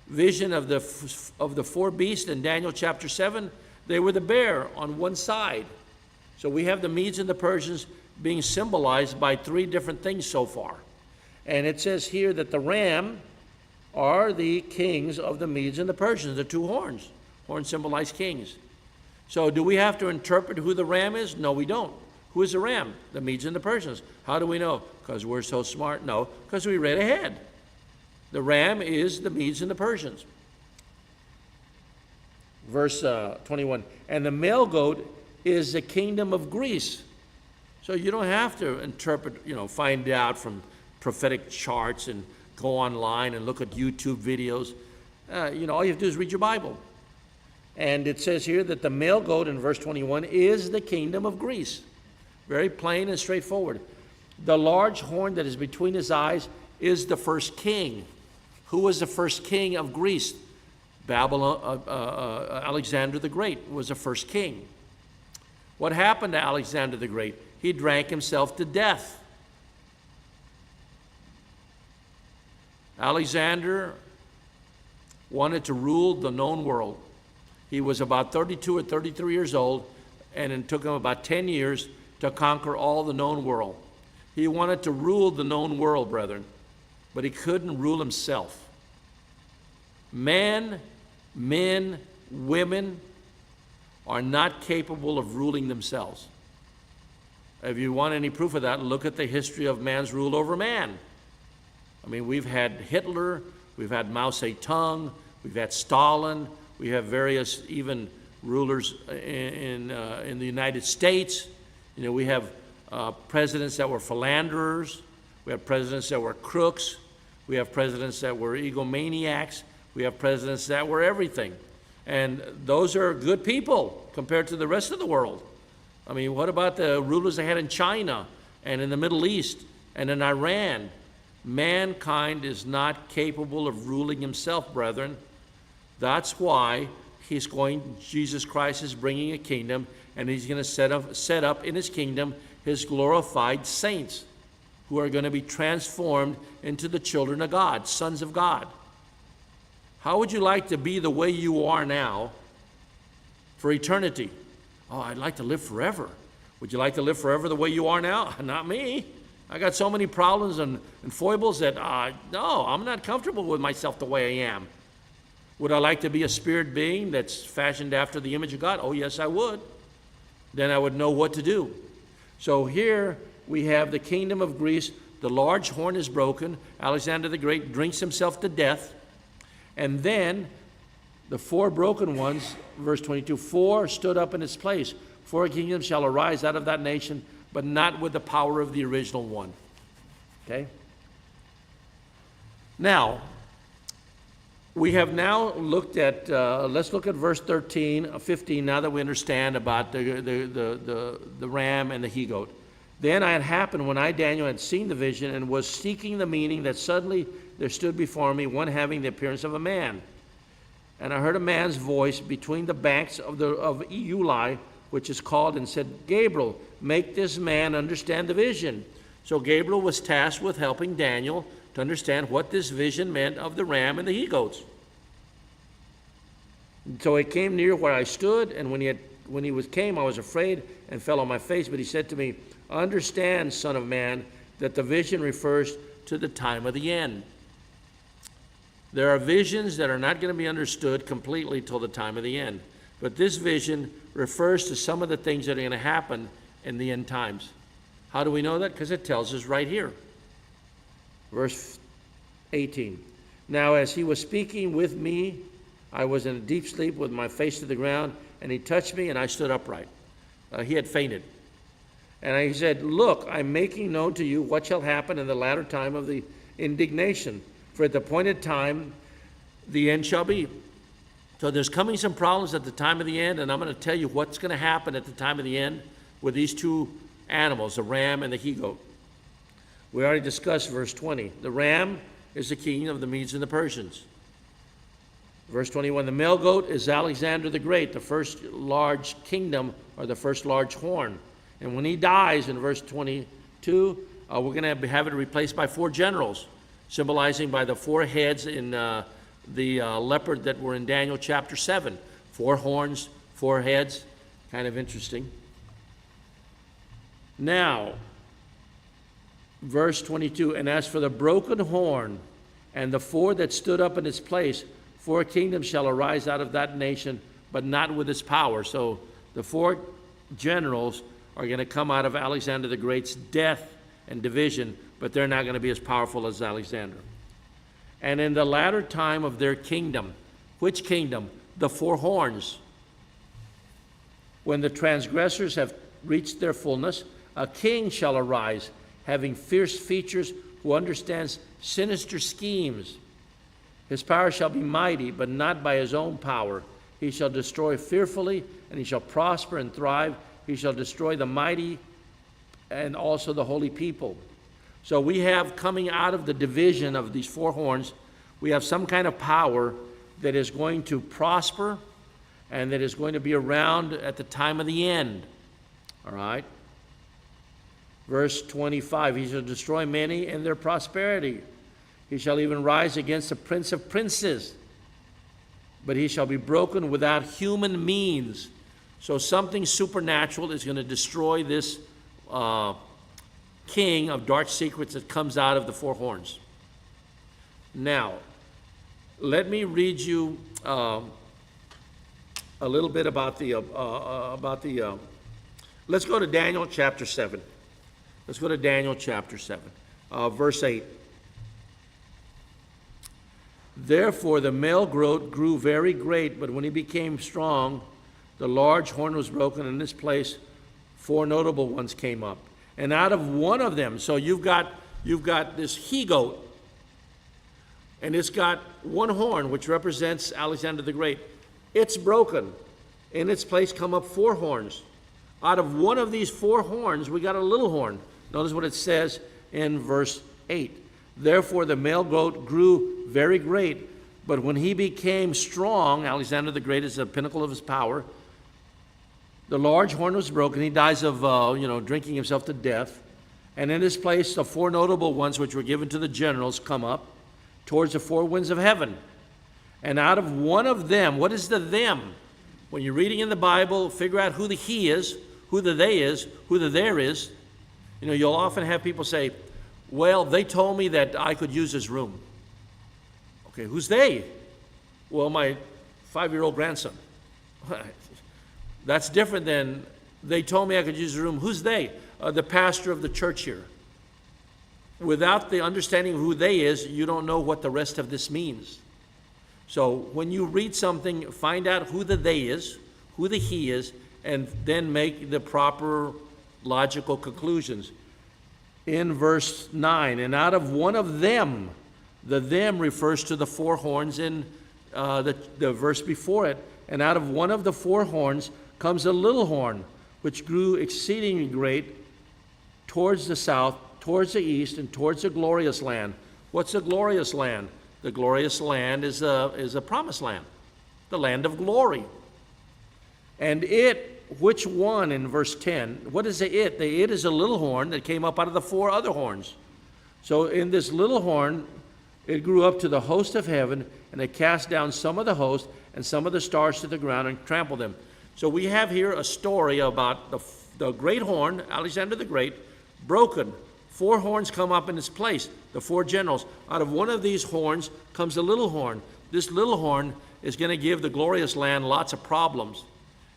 vision of the 4 beasts in Daniel chapter 7, they were the bear on one side. So we have the Medes and the Persians being symbolized by 3 different things so far. And it says here that the ram are the kings of the Medes and the Persians, the 2 horns. Horns symbolize kings. So do we have to interpret who the ram is? No, we don't. Who is the ram? The Medes and the Persians. How do we know? Because we're so smart? No, because we read ahead. The ram is the Medes and the Persians. Verse 21, and the male goat is the kingdom of Greece. So you don't have to interpret, find out from prophetic charts and go online and look at YouTube videos. All you have to do is read your Bible. And it says here that the male goat in verse 21 is the kingdom of Greece. Very plain and straightforward. The large horn that is between his eyes is the first king. Who was the first king of Greece? Alexander the Great was the first king. What happened to Alexander the Great? He drank himself to death. Alexander wanted to rule the known world. He was about 32 or 33 years old, and it took him about 10 years to conquer all the known world. He wanted to rule the known world, brethren, but he couldn't rule himself. Men, women are not capable of ruling themselves. If you want any proof of that, look at the history of man's rule over man. I mean, we've had Hitler, we've had Mao Zedong, we've had Stalin, we have various even rulers in the United States. We have presidents that were philanderers. We have presidents that were crooks. We have presidents that were egomaniacs. We have presidents that were everything. And those are good people compared to the rest of the world. I mean, what about the rulers they had in China and in the Middle East and in Iran? Mankind is not capable of ruling himself, brethren. That's why Jesus Christ is bringing a kingdom, and he's going to set up in his kingdom his glorified saints who are going to be transformed into the children of God, sons of God. How would you like to be the way you are now for eternity? Oh, I'd like to live forever. Would you like to live forever the way you are now? Not me. I got so many problems and foibles that, no, I'm not comfortable with myself the way I am. Would I like to be a spirit being that's fashioned after the image of God? Oh, yes, I would. Then I would know what to do. So here we have the kingdom of Greece. The large horn is broken. Alexander the Great drinks himself to death. And then the four broken ones, verse 22, 4 stood up in its place. 4 kingdoms shall arise out of that nation, but not with the power of the original one. Okay? Now, we have now looked at, let's look at verse 15, now that we understand about the ram and the he-goat. Then it happened when I, Daniel, had seen the vision and was seeking the meaning, that suddenly there stood before me one having the appearance of a man. And I heard a man's voice between the banks of Euli, which is called, and said, Gabriel, make this man understand the vision. So Gabriel was tasked with helping Daniel to understand what this vision meant of the ram and the he-goats. So he came near where I stood, and when he came, I was afraid and fell on my face. But he said to me, understand, son of man, that the vision refers to the time of the end. There are visions that are not going to be understood completely till the time of the end. But this vision refers to some of the things that are going to happen in the end times. How do we know that? Because it tells us right here. Verse 18. Now as he was speaking with me, I was in a deep sleep with my face to the ground, and he touched me, and I stood upright. He had fainted. And he said, look, I'm making known to you what shall happen in the latter time of the indignation. For at the appointed time, the end shall be. So there's coming some problems at the time of the end, and I'm going to tell you what's going to happen at the time of the end with these two animals, the ram and the he-goat. We already discussed verse 20. The ram is the king of the Medes and the Persians. Verse 21, the male goat is Alexander the Great, the first large kingdom, or the first large horn. And when he dies, in verse 22, we're going to have it replaced by 4 generals, symbolizing by the 4 heads in the leopard that were in Daniel chapter 7. 4 horns, 4 heads, kind of interesting. Now, verse 22, and as for the broken horn and the 4 that stood up in its place, 4 kingdoms shall arise out of that nation, but not with its power. So the 4 generals are going to come out of Alexander the Great's death and division, but they're not going to be as powerful as Alexander. And in the latter time of their kingdom, which kingdom? The 4 horns. When the transgressors have reached their fullness, a king shall arise, having fierce features, who understands sinister schemes. His power shall be mighty, but not by his own power. He shall destroy fearfully, and he shall prosper and thrive. He shall destroy the mighty and also the holy people. So we have, coming out of the division of these 4 horns, we have some kind of power that is going to prosper and that is going to be around at the time of the end. All right? Verse 25, he shall destroy many in their prosperity. He shall even rise against the prince of princes, but he shall be broken without human means. So something supernatural is going to destroy this king of dark secrets that comes out of the 4 horns. Now, let me read you a little bit about the let's go to Daniel chapter 7. Let's go to Daniel chapter 7, verse 8. Therefore the male goat grew very great, but when he became strong, the large horn was broken, and in its place 4 notable ones came up. And out of one of them, so you've got this he-goat, and it's got one horn, which represents Alexander the Great. It's broken. In its place come up 4 horns. Out of one of these 4 horns, we got a little horn. Notice what it says in verse 8. Therefore the male goat grew very great, but when he became strong, Alexander the Great is the pinnacle of his power, the large horn was broken. He dies of, drinking himself to death. And in his place, the 4 notable ones which were given to the generals come up towards the 4 winds of heaven. And out of one of them, what is the them? When you're reading in the Bible, figure out who the he is, who the they is, who the there is. You'll often have people say, well, they told me that I could use this room. Okay, who's they? Well, my 5-year-old grandson. That's different than they told me I could use the room. Who's they? The pastor of the church here. Without the understanding of who they is, you don't know what the rest of this means. So when you read something, find out who the they is, who the he is, and then make the proper logical conclusions. In verse 9, and out of one of them, the them refers to the 4 horns in the verse before it. And out of one of the 4 horns comes a little horn, which grew exceedingly great towards the south, towards the east, and towards the glorious land. What's the glorious land? The glorious land is a promised land, the land of glory. And it, which one in verse 10, what is the it? The it is a little horn that came up out of the 4 other horns. So in this little horn, it grew up to the host of heaven, and it cast down some of the host and some of the stars to the ground and trampled them. So we have here a story about the great horn, Alexander the Great, broken. 4 horns come up in its place, the 4 generals. Out of one of these horns comes a little horn. This little horn is going to give the glorious land lots of problems.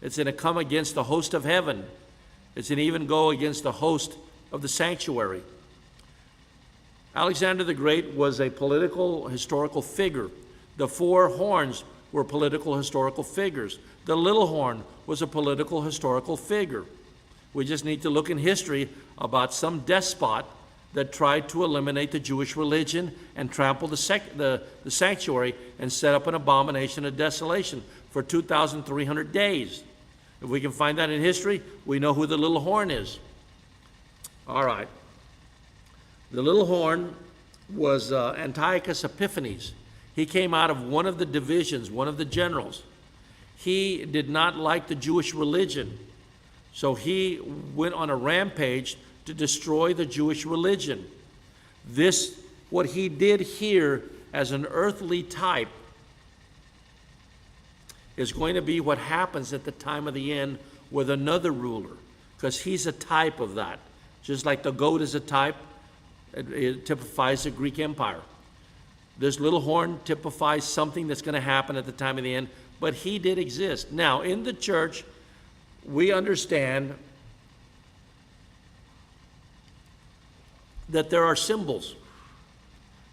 It's going to come against the host of heaven. It's going to even go against the host of the sanctuary. Alexander the Great was a political, historical figure. The 4 horns were political, historical figures. The little horn was a political, historical figure. We just need to look in history about some despot that tried to eliminate the Jewish religion and trample the sanctuary and set up an abomination of desolation for 2,300 days. If we can find that in history, we know who the little horn is. All right. The little horn was Antiochus Epiphanes. He came out of one of the divisions, one of the generals. He did not like the Jewish religion, so he went on a rampage to destroy the Jewish religion. What he did here as an earthly type, is going to be what happens at the time of the end with another ruler, because he's a type of that. Just like the goat is a type, it typifies the Greek Empire. This little horn typifies something that's going to happen at the time of the end, but he did exist. Now, in the church, we understand that there are symbols.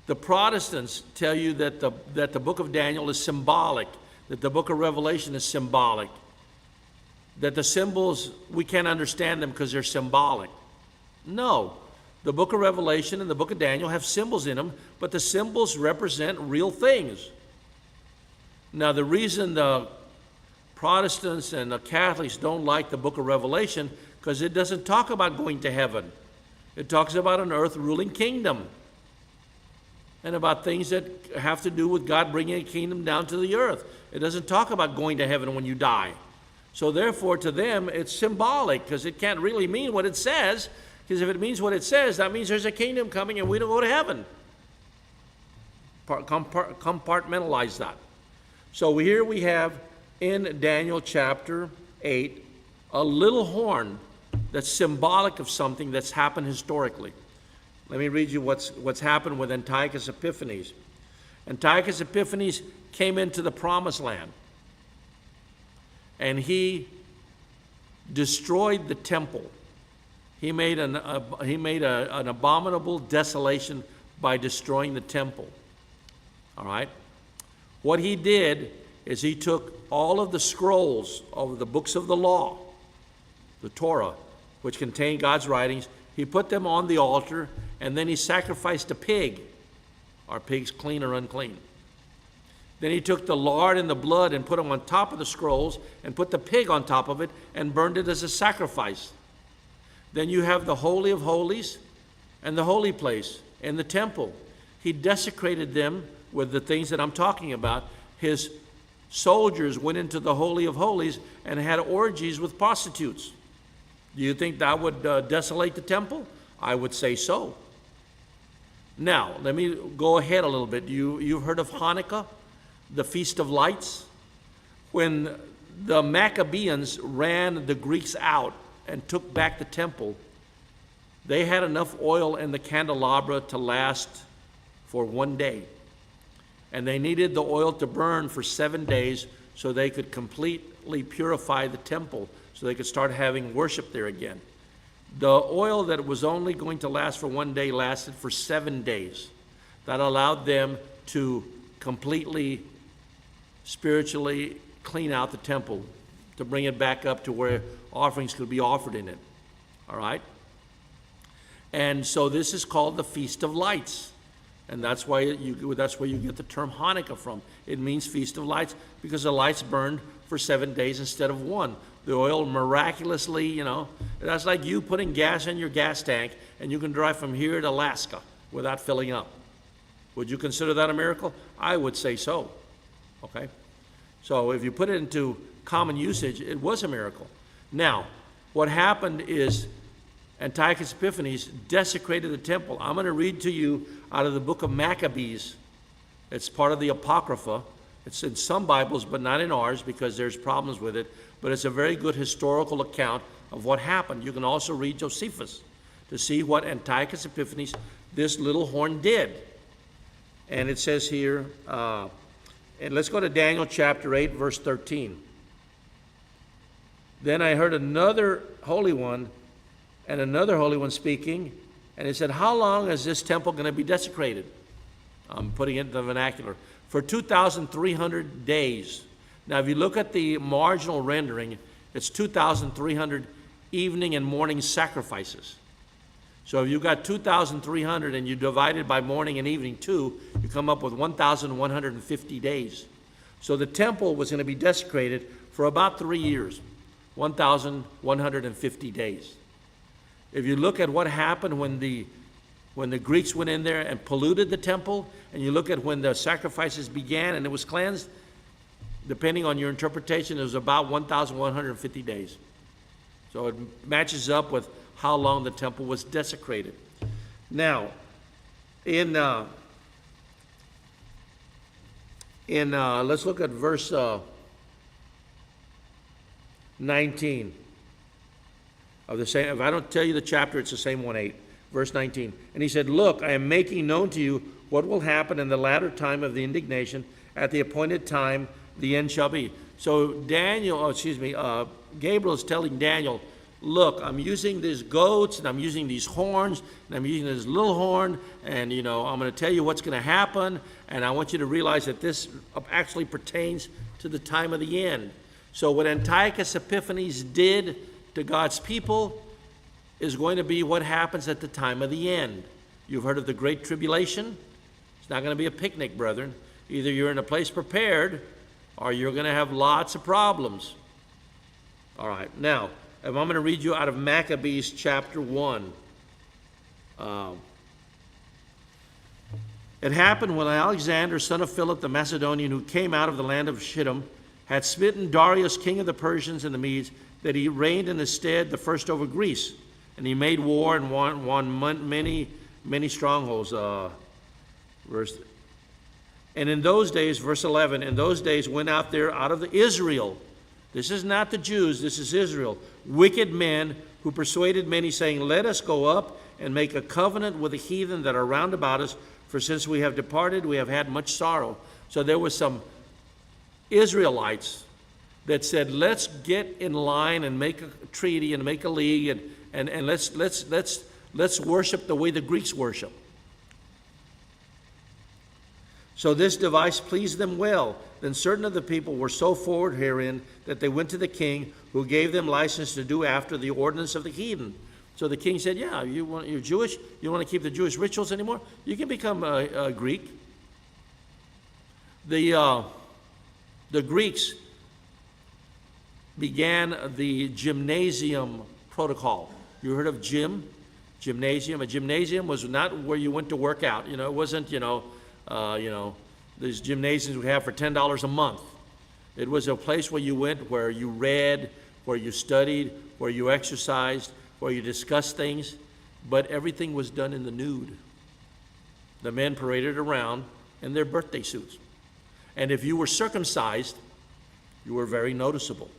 The Protestants tell you that the book of Daniel is symbolic, that the book of Revelation is symbolic, that the symbols, we can't understand them because they're symbolic. No. The book of Revelation and the book of Daniel have symbols in them, but the symbols represent real things. Now, the reason the Protestants and the Catholics don't like the book of Revelation, because it doesn't talk about going to heaven. It talks about an earth-ruling kingdom and about things that have to do with God bringing a kingdom down to the earth. It doesn't talk about going to heaven when you die. So therefore, to them, it's symbolic, because it can't really mean what it says, because if it means what it says, that means there's a kingdom coming and we don't go to heaven. Compartmentalize that. So here we have in Daniel chapter 8 a little horn that's symbolic of something that's happened historically. Let me read you what's happened with Antiochus Epiphanes. Antiochus Epiphanes came into the promised land, and he destroyed the temple. He made an abominable desolation by destroying the temple. All right? What he did is he took all of the scrolls of the books of the law, the Torah, which contained God's writings. He put them on the altar, and then he sacrificed a pig. Are pigs clean or unclean? Then he took the lard and the blood and put them on top of the scrolls and put the pig on top of it and burned it as a sacrifice. Then you have the Holy of Holies and the holy place and the temple. He desecrated them with the things that I'm talking about. His soldiers went into the Holy of Holies and had orgies with prostitutes. Do you think that would desolate the temple? I would say so. Now, let me go ahead a little bit. You've heard of Hanukkah, the Feast of Lights? When the Maccabees ran the Greeks out and took back the temple, they had enough oil in the candelabra to last for one day. And they needed the oil to burn for 7 days so they could completely purify the temple, so they could start having worship there again. The oil that was only going to last for one day lasted for 7 days. That allowed them to completely spiritually clean out the temple, to bring it back up to where offerings could be offered in it. All right? And so this is called the Feast of Lights. And that's where you get the term Hanukkah from. It means Feast of Lights because the lights burned for 7 days instead of one. The oil miraculously, that's like you putting gas in your gas tank and you can drive from here to Alaska without filling up. Would you consider that a miracle? I would say so. Okay? So if you put it into common usage, it was a miracle. Now, what happened is Antiochus Epiphanes desecrated the temple. I'm going to read to you out of the book of Maccabees. It's part of the Apocrypha. It's in some Bibles, but not in ours because there's problems with it. But it's a very good historical account of what happened. You can also read Josephus to see what Antiochus Epiphanes, this little horn, did. And it says here, and let's go to Daniel chapter 8, verse 13. Then I heard another Holy One and another Holy One speaking, and he said, how long is this temple going to be desecrated? I'm putting it in the vernacular. For 2,300 days. Now, if you look at the marginal rendering, it's 2,300 evening and morning sacrifices. So if you've got 2,300 and you divide it by morning and evening too, you come up with 1,150 days. So the temple was going to be desecrated for about 3 years, 1,150 days. If you look at what happened when the Greeks went in there and polluted the temple, and you look at when the sacrifices began and it was cleansed, depending on your interpretation, it was about 1,150 days. So it matches up with how long the temple was desecrated. Now, let's look at verse 19 of the same. If I don't tell you the chapter, it's the same 1:8, verse 19. And he said, look, I am making known to you what will happen in the latter time of the indignation. At the appointed time, the end shall be. So Gabriel is telling Daniel, look, I'm using these goats, and I'm using these horns, and I'm using this little horn, and, I'm going to tell you what's going to happen, and I want you to realize that this actually pertains to the time of the end. So what Antiochus Epiphanes did to God's people is going to be what happens at the time of the end. You've heard of the Great Tribulation? It's not going to be a picnic, brethren. Either you're in a place prepared, or you're going to have lots of problems. All right, now, I'm going to read you out of Maccabees chapter 1. It happened when Alexander, son of Philip the Macedonian, who came out of the land of Shittim, had smitten Darius, king of the Persians and the Medes, that he reigned in his stead the first over Greece. And he made war and won many strongholds. And in those days, verse 11, in those days went out there out of Israel. This is not the Jews, this is Israel. Wicked men who persuaded many, saying, let us go up and make a covenant with the heathen that are round about us, for since we have departed, we have had much sorrow. So there was some Israelites that said, let's get in line and make a treaty and make a league and let's worship the way the Greeks worship. So this device pleased them well. Then certain of the people were so forward herein that they went to the king, who gave them license to do after the ordinance of the heathen. So the king said, yeah, you're Jewish, you want to keep the Jewish rituals anymore? You can become a Greek. The Greeks began the gymnasium protocol. You heard of gymnasium? A gymnasium was not where you went to work out. It wasn't, these gymnasiums we have for $10 a month. It was a place where you went, where you read, where you studied, where you exercised, where you discussed things, but everything was done in the nude. The men paraded around in their birthday suits. And if you were circumcised, you were very noticeable.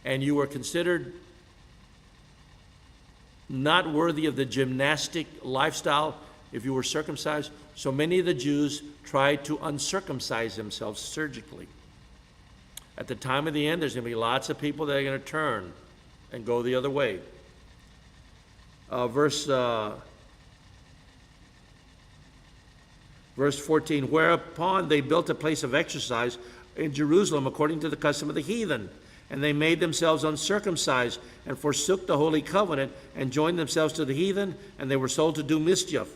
And you were considered not worthy of the gymnastic lifestyle if you were circumcised. So many of the Jews tried to uncircumcise themselves surgically. At the time of the end, there's going to be lots of people that are going to turn and go the other way. Verse 14, whereupon they built a place of exercise in Jerusalem according to the custom of the heathen. And they made themselves uncircumcised and forsook the holy covenant and joined themselves to the heathen, and they were sold to do mischief.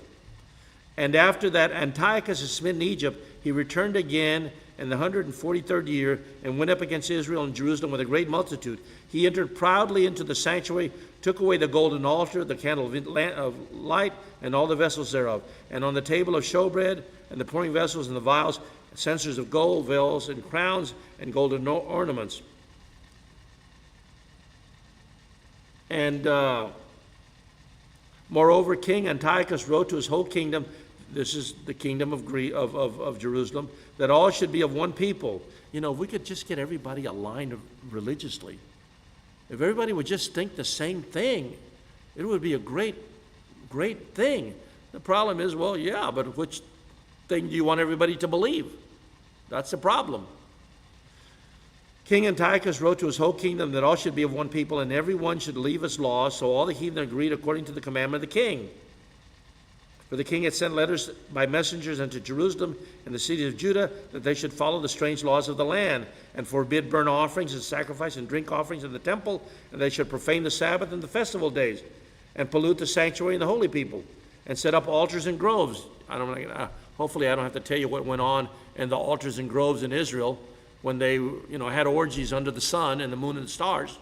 And after that Antiochus had smitten Egypt, he returned again in the 143rd year and went up against Israel and Jerusalem with a great multitude. He entered proudly into the sanctuary, took away the golden altar, the candle of light, and all the vessels thereof. And on the table of showbread, and the pouring vessels, and the vials, censers of gold, veils, and crowns, and golden ornaments. And moreover, King Antiochus wrote to his whole kingdom, this is the kingdom of Jerusalem, that all should be of one people. If we could just get everybody aligned religiously, if everybody would just think the same thing, it would be a great thing. The problem is, well, yeah, but which thing do you want everybody to believe? That's the problem. King Antiochus wrote to his whole kingdom that all should be of one people, and every one should leave his laws. So all the heathen agreed according to the commandment of the king. For the king had sent letters by messengers unto Jerusalem and the cities of Judah that they should follow the strange laws of the land, and forbid burnt offerings and sacrifice and drink offerings in the temple, and they should profane the Sabbath and the festival days, and pollute the sanctuary and the holy people, and set up altars and groves. Hopefully I don't have to tell you what went on in the altars and groves in Israel when they had orgies under the sun and the moon and the stars.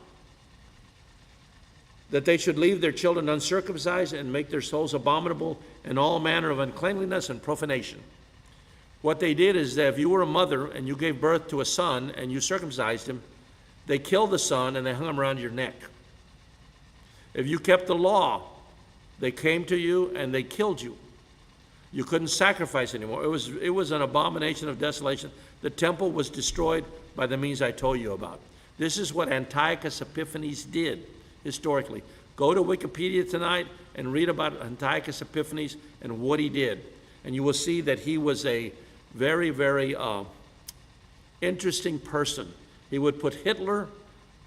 That they should leave their children uncircumcised and make their souls abominable in all manner of uncleanliness and profanation. What they did is that if you were a mother and you gave birth to a son and you circumcised him, they killed the son and they hung him around your neck. If you kept the law, they came to you and they killed you. You couldn't sacrifice anymore. It was an abomination of desolation. The temple was destroyed by the means I told you about. This is what Antiochus Epiphanes did historically. Go to Wikipedia tonight and read about Antiochus Epiphanes and what he did. And you will see that he was a very, very interesting person. He would put Hitler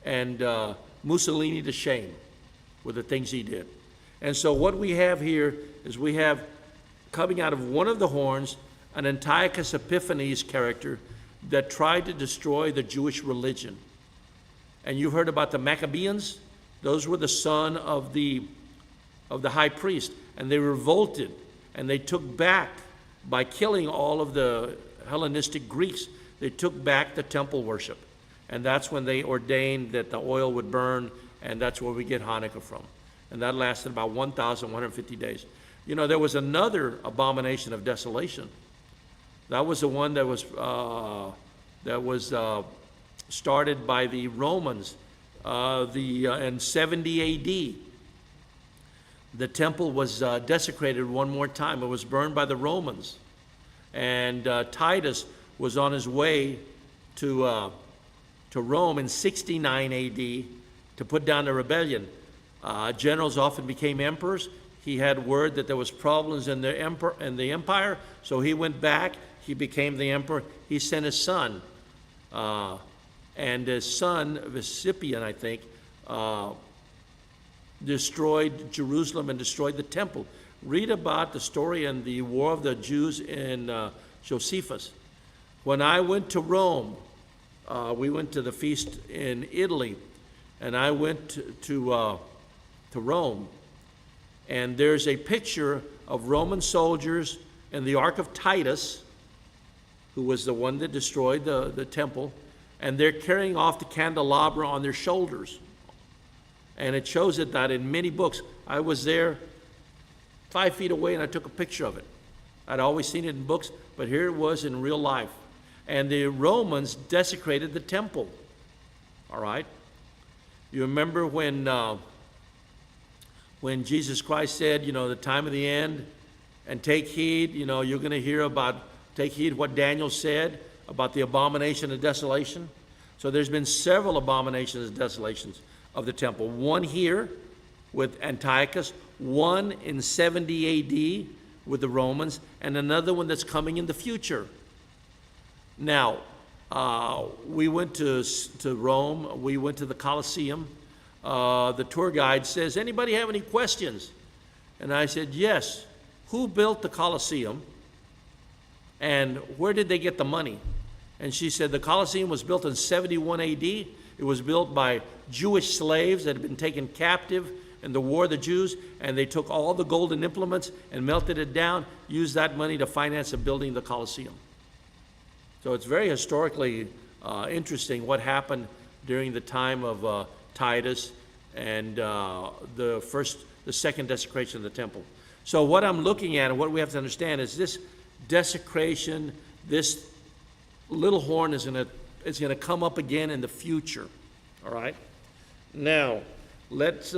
and Mussolini to shame with the things he did. And so what we have here is we have coming out of one of the horns an Antiochus Epiphanes character that tried to destroy the Jewish religion. And you've heard about the Maccabees. Those were the son of the high priest, and they revolted, and they took back, by killing all of the Hellenistic Greeks, they took back the temple worship. And that's when they ordained that the oil would burn, and that's where we get Hanukkah from. And that lasted about 1,150 days. There was another abomination of desolation. That was the one that was started by the Romans in 70 A.D. The temple was desecrated one more time. It was burned by the Romans. And Titus was on his way to Rome in 69 A.D. to put down the rebellion. Generals often became emperors. He had word that there was problems in the empire, so he went back. He became the emperor. He sent his son, and his son, Vespasian, I think, destroyed Jerusalem and destroyed the temple. Read about the story in the War of the Jews in Josephus. When I went to Rome, we went to the feast in Italy, and I went to Rome, And there's a picture of Roman soldiers in the Ark of Titus, who was the one that destroyed the temple, and they're carrying off the candelabra on their shoulders. And it shows it that in many books. I was there 5 feet away and I took a picture of it. I'd always seen it in books, but here it was in real life. And the Romans desecrated the temple. All right? You remember when Jesus Christ said, the time of the end, and take heed, you're going to hear about, take heed what Daniel said about the abomination of desolation. So there's been several abominations and desolations of the temple. One here with Antiochus, one in 70 AD with the Romans, and another one that's coming in the future. Now, we went to Rome. We went to the Colosseum. The tour guide says, anybody have any questions? And I said, yes. Who built the Colosseum? And where did they get the money? And she said, the Colosseum was built in 71 AD. It was built by Jewish slaves that had been taken captive in the War of the Jews, and they took all the golden implements and melted it down, used that money to finance the building of the Colosseum. So it's very historically interesting what happened during the time of Titus and the second desecration of the temple. So what I'm looking at and what we have to understand is this desecration, this little horn is going to come up again in the future. All right. Now let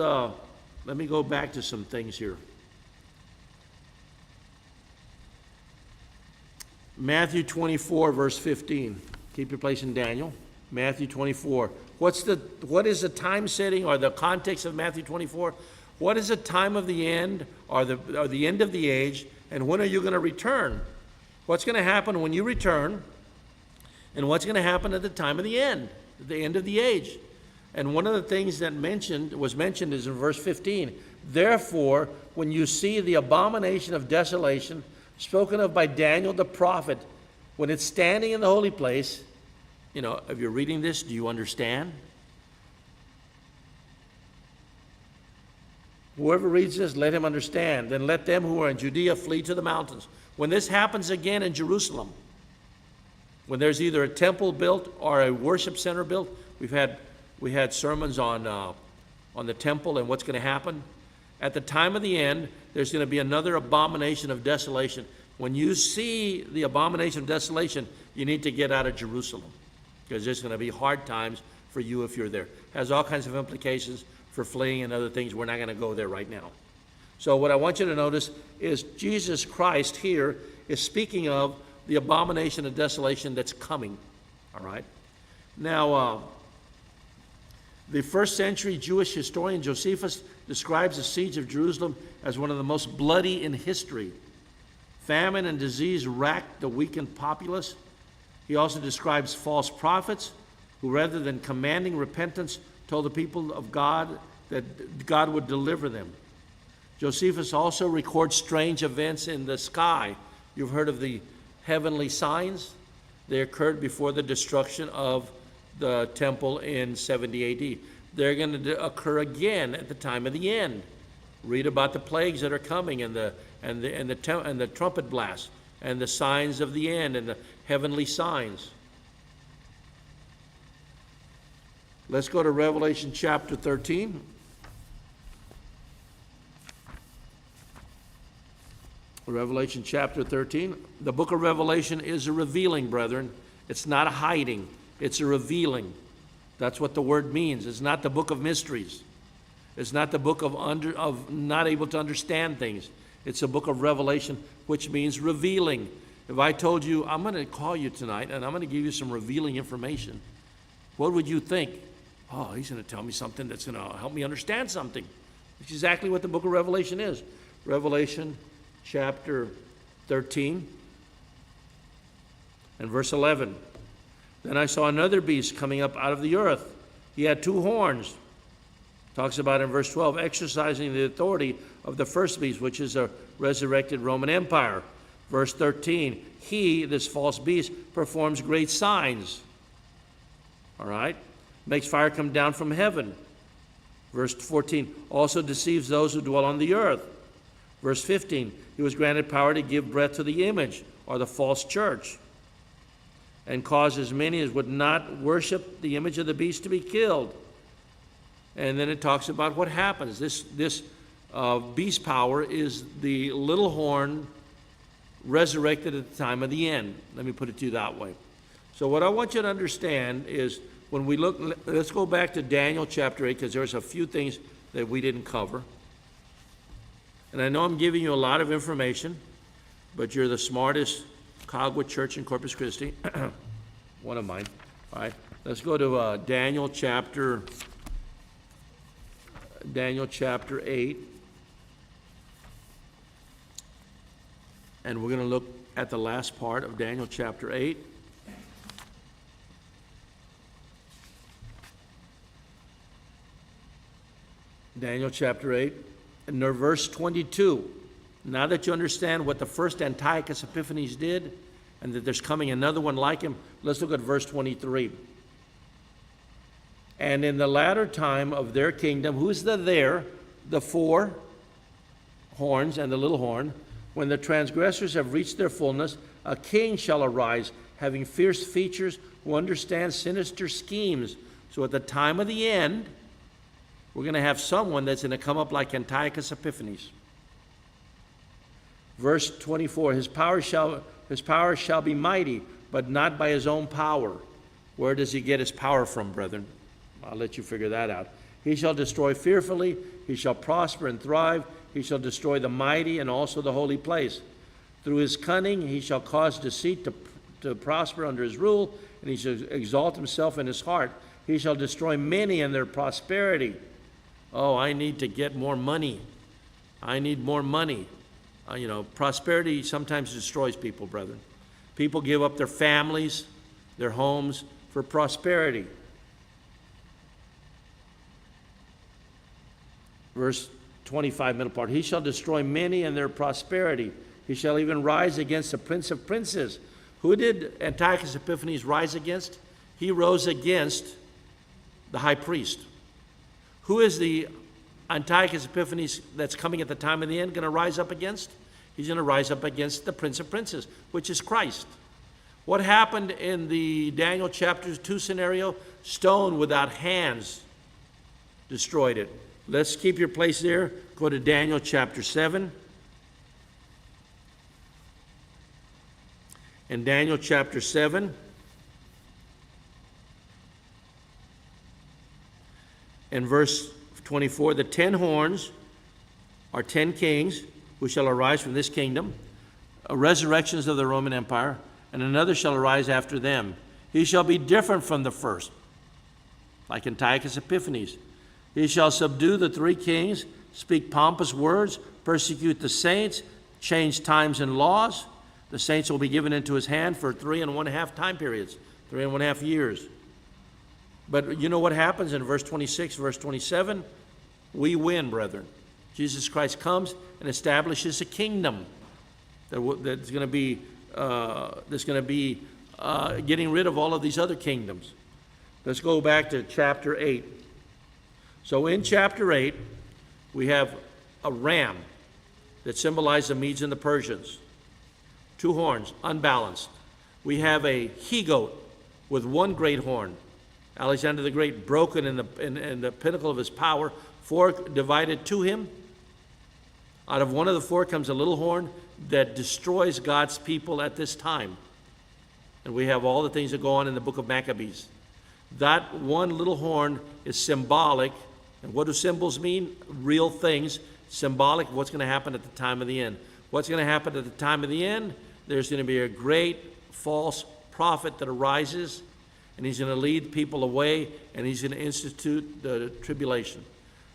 me go back to some things here. Matthew 24, verse 15. Keep your place in Daniel. Matthew 24. What is the time setting or the context of Matthew 24? What is the time of the end or the end of the age, and when are you going to return? What's going to happen when you return, and what's going to happen at the time of the end of the age? And one of the things that was mentioned is in verse 15. Therefore, when you see the abomination of desolation spoken of by Daniel the prophet, when it's standing in the holy place, if you're reading this, do you understand? Whoever reads this, let him understand. Then let them who are in Judea flee to the mountains. When this happens again in Jerusalem, when there's either a temple built or a worship center built, we had sermons on the temple and what's going to happen. At the time of the end, there's going to be another abomination of desolation. When you see the abomination of desolation, you need to get out of Jerusalem, because there's going to be hard times for you if you're there. It has all kinds of implications for fleeing and other things. We're not going to go there right now. So what I want you to notice is Jesus Christ here is speaking of the abomination of desolation that's coming. All right? Now, the first century Jewish historian Josephus describes the siege of Jerusalem as one of the most bloody in history. Famine and disease racked the weakened populace. He also describes false prophets who, rather than commanding repentance, told the people of God that God would deliver them. Josephus also records strange events in the sky. You've heard of the heavenly signs. They occurred before the destruction of the temple in 70 AD. They're going to occur again at the time of the end. Read about the plagues that are coming and the trumpet blast and the signs of the end and the heavenly signs. Let's go to Revelation chapter 13. Revelation chapter 13. The book of Revelation is a revealing, brethren. It's not a hiding. It's a revealing. That's what the word means. It's not the book of mysteries. It's not the book of not able to understand things. It's a book of revelation, which means revealing. If I told you, I'm going to call you tonight and I'm going to give you some revealing information, what would you think? Oh, he's going to tell me something that's going to help me understand something. It's exactly what the book of Revelation is. Revelation chapter 13 and verse 11. Then I saw another beast coming up out of the earth. He had 2 horns. Talks about in verse 12, exercising the authority of the first beast, which is a resurrected Roman Empire. Verse 13, he, this false beast, performs great signs. All right? Makes fire come down from heaven. Verse 14, also deceives those who dwell on the earth. Verse 15, he was granted power to give breath to the image, or the false church, and cause as many as would not worship the image of the beast to be killed. And then it talks about what happens. This beast power is the little horn resurrected at the time of the end. Let me put it to you that way. So what I want you to understand is, when we look, let's go back to Daniel chapter 8, because there's a few things that we didn't cover. And I know I'm giving you a lot of information, but you're the smartest COGWA church in Corpus Christi. One of mine. All right, let's go to Daniel chapter 8. And we're going to look at the last part of Daniel chapter 8. Daniel chapter 8, and verse 22. Now that you understand what the first Antiochus Epiphanes did, and that there's coming another one like him, let's look at verse 23. And in the latter time of their kingdom, who's the there? The four horns and the little horn. When the transgressors have reached their fullness, a king shall arise, having fierce features, who understands sinister schemes. So at the time of the end, we're going to have someone that's going to come up like Antiochus Epiphanes. Verse 24, his power shall be mighty, but not by his own power. Where does he get his power from, brethren? I'll let you figure that out. He shall destroy fearfully, he shall prosper and thrive, he shall destroy the mighty and also the holy place. Through his cunning he shall cause deceit to prosper under his rule, and he shall exalt himself in his heart. He shall destroy many in their prosperity. Oh, I need to get more money. I need more money. Prosperity sometimes destroys people, brethren. People give up their families, their homes for prosperity. Verse 25, middle part. He shall destroy many in their prosperity. He shall even rise against the prince of princes. Who did Antiochus Epiphanes rise against? He rose against the high priest. Who is the Antiochus Epiphanes that's coming at the time of the end going to rise up against? He's going to rise up against the Prince of Princes, which is Christ. What happened in the Daniel chapter 2 scenario? Stone without hands destroyed it. Let's keep your place there. Go to Daniel chapter 7. In Daniel chapter 7, in verse 24, the 10 horns are 10 kings who shall arise from this kingdom, resurrections of the Roman Empire, and another shall arise after them. He shall be different from the first, like Antiochus Epiphanes. He shall subdue the 3 kings, speak pompous words, persecute the saints, change times and laws. The saints will be given into his hand for 3.5 time periods, 3.5 years. But you know what happens in verse 26, verse 27? We win, brethren. Jesus Christ comes and establishes a kingdom that's going to be getting rid of all of these other kingdoms. Let's go back to chapter 8. So in chapter 8, we have a ram that symbolizes the Medes and the Persians. 2 horns, unbalanced. We have a he-goat with 1 great horn. Alexander the Great broken in the pinnacle of his power, 4 divided to him. Out of one of the 4 comes a little horn that destroys God's people at this time. And we have all the things that go on in the book of Maccabees. That one little horn is symbolic. And what do symbols mean? Real things. Symbolic of what's going to happen at the time of the end. What's going to happen at the time of the end? There's going to be a great false prophet that arises, and he's going to lead people away, and he's going to institute the tribulation.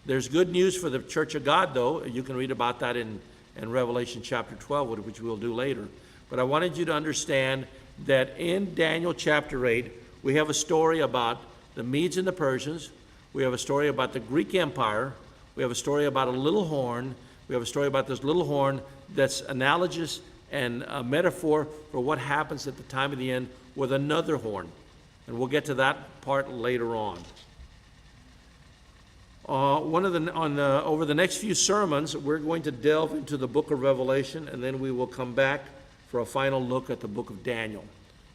There's good news for the church of God, though. You can read about that in Revelation chapter 12, which we'll do later. But I wanted you to understand that in Daniel chapter 8, we have a story about the Medes and the Persians. We have a story about the Greek Empire. We have a story about a little horn. We have a story about this little horn that's analogous and a metaphor for what happens at the time of the end with another horn. And we'll get to that part later on. Over the next few sermons, we're going to delve into the book of Revelation, and then we will come back for a final look at the book of Daniel.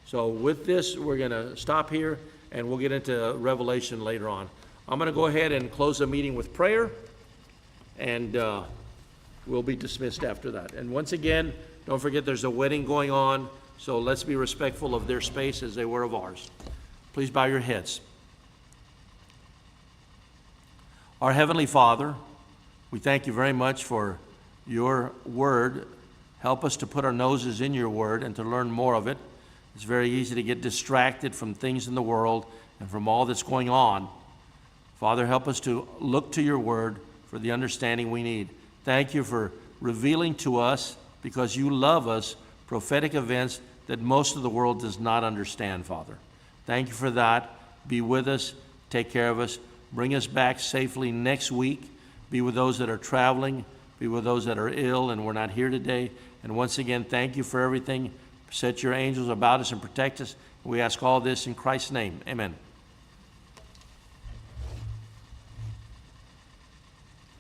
So with this, we're going to stop here, and we'll get into Revelation later on. I'm going to go ahead and close the meeting with prayer, and we'll be dismissed after that. And once again, don't forget there's a wedding going on, so let's be respectful of their space as they were of ours. Please bow your heads. Our Heavenly Father, we thank you very much for your word. Help us to put our noses in your word and to learn more of it. It's very easy to get distracted from things in the world and from all that's going on. Father, help us to look to your word for the understanding we need. Thank you for revealing to us, because you love us, prophetic events that most of the world does not understand, Father. Thank you for that. Be with us. Take care of us. Bring us back safely next week. Be with those that are traveling. Be with those that are ill and we're not here today. And once again, thank you for everything. Set your angels about us and protect us. We ask all this in Christ's name. Amen.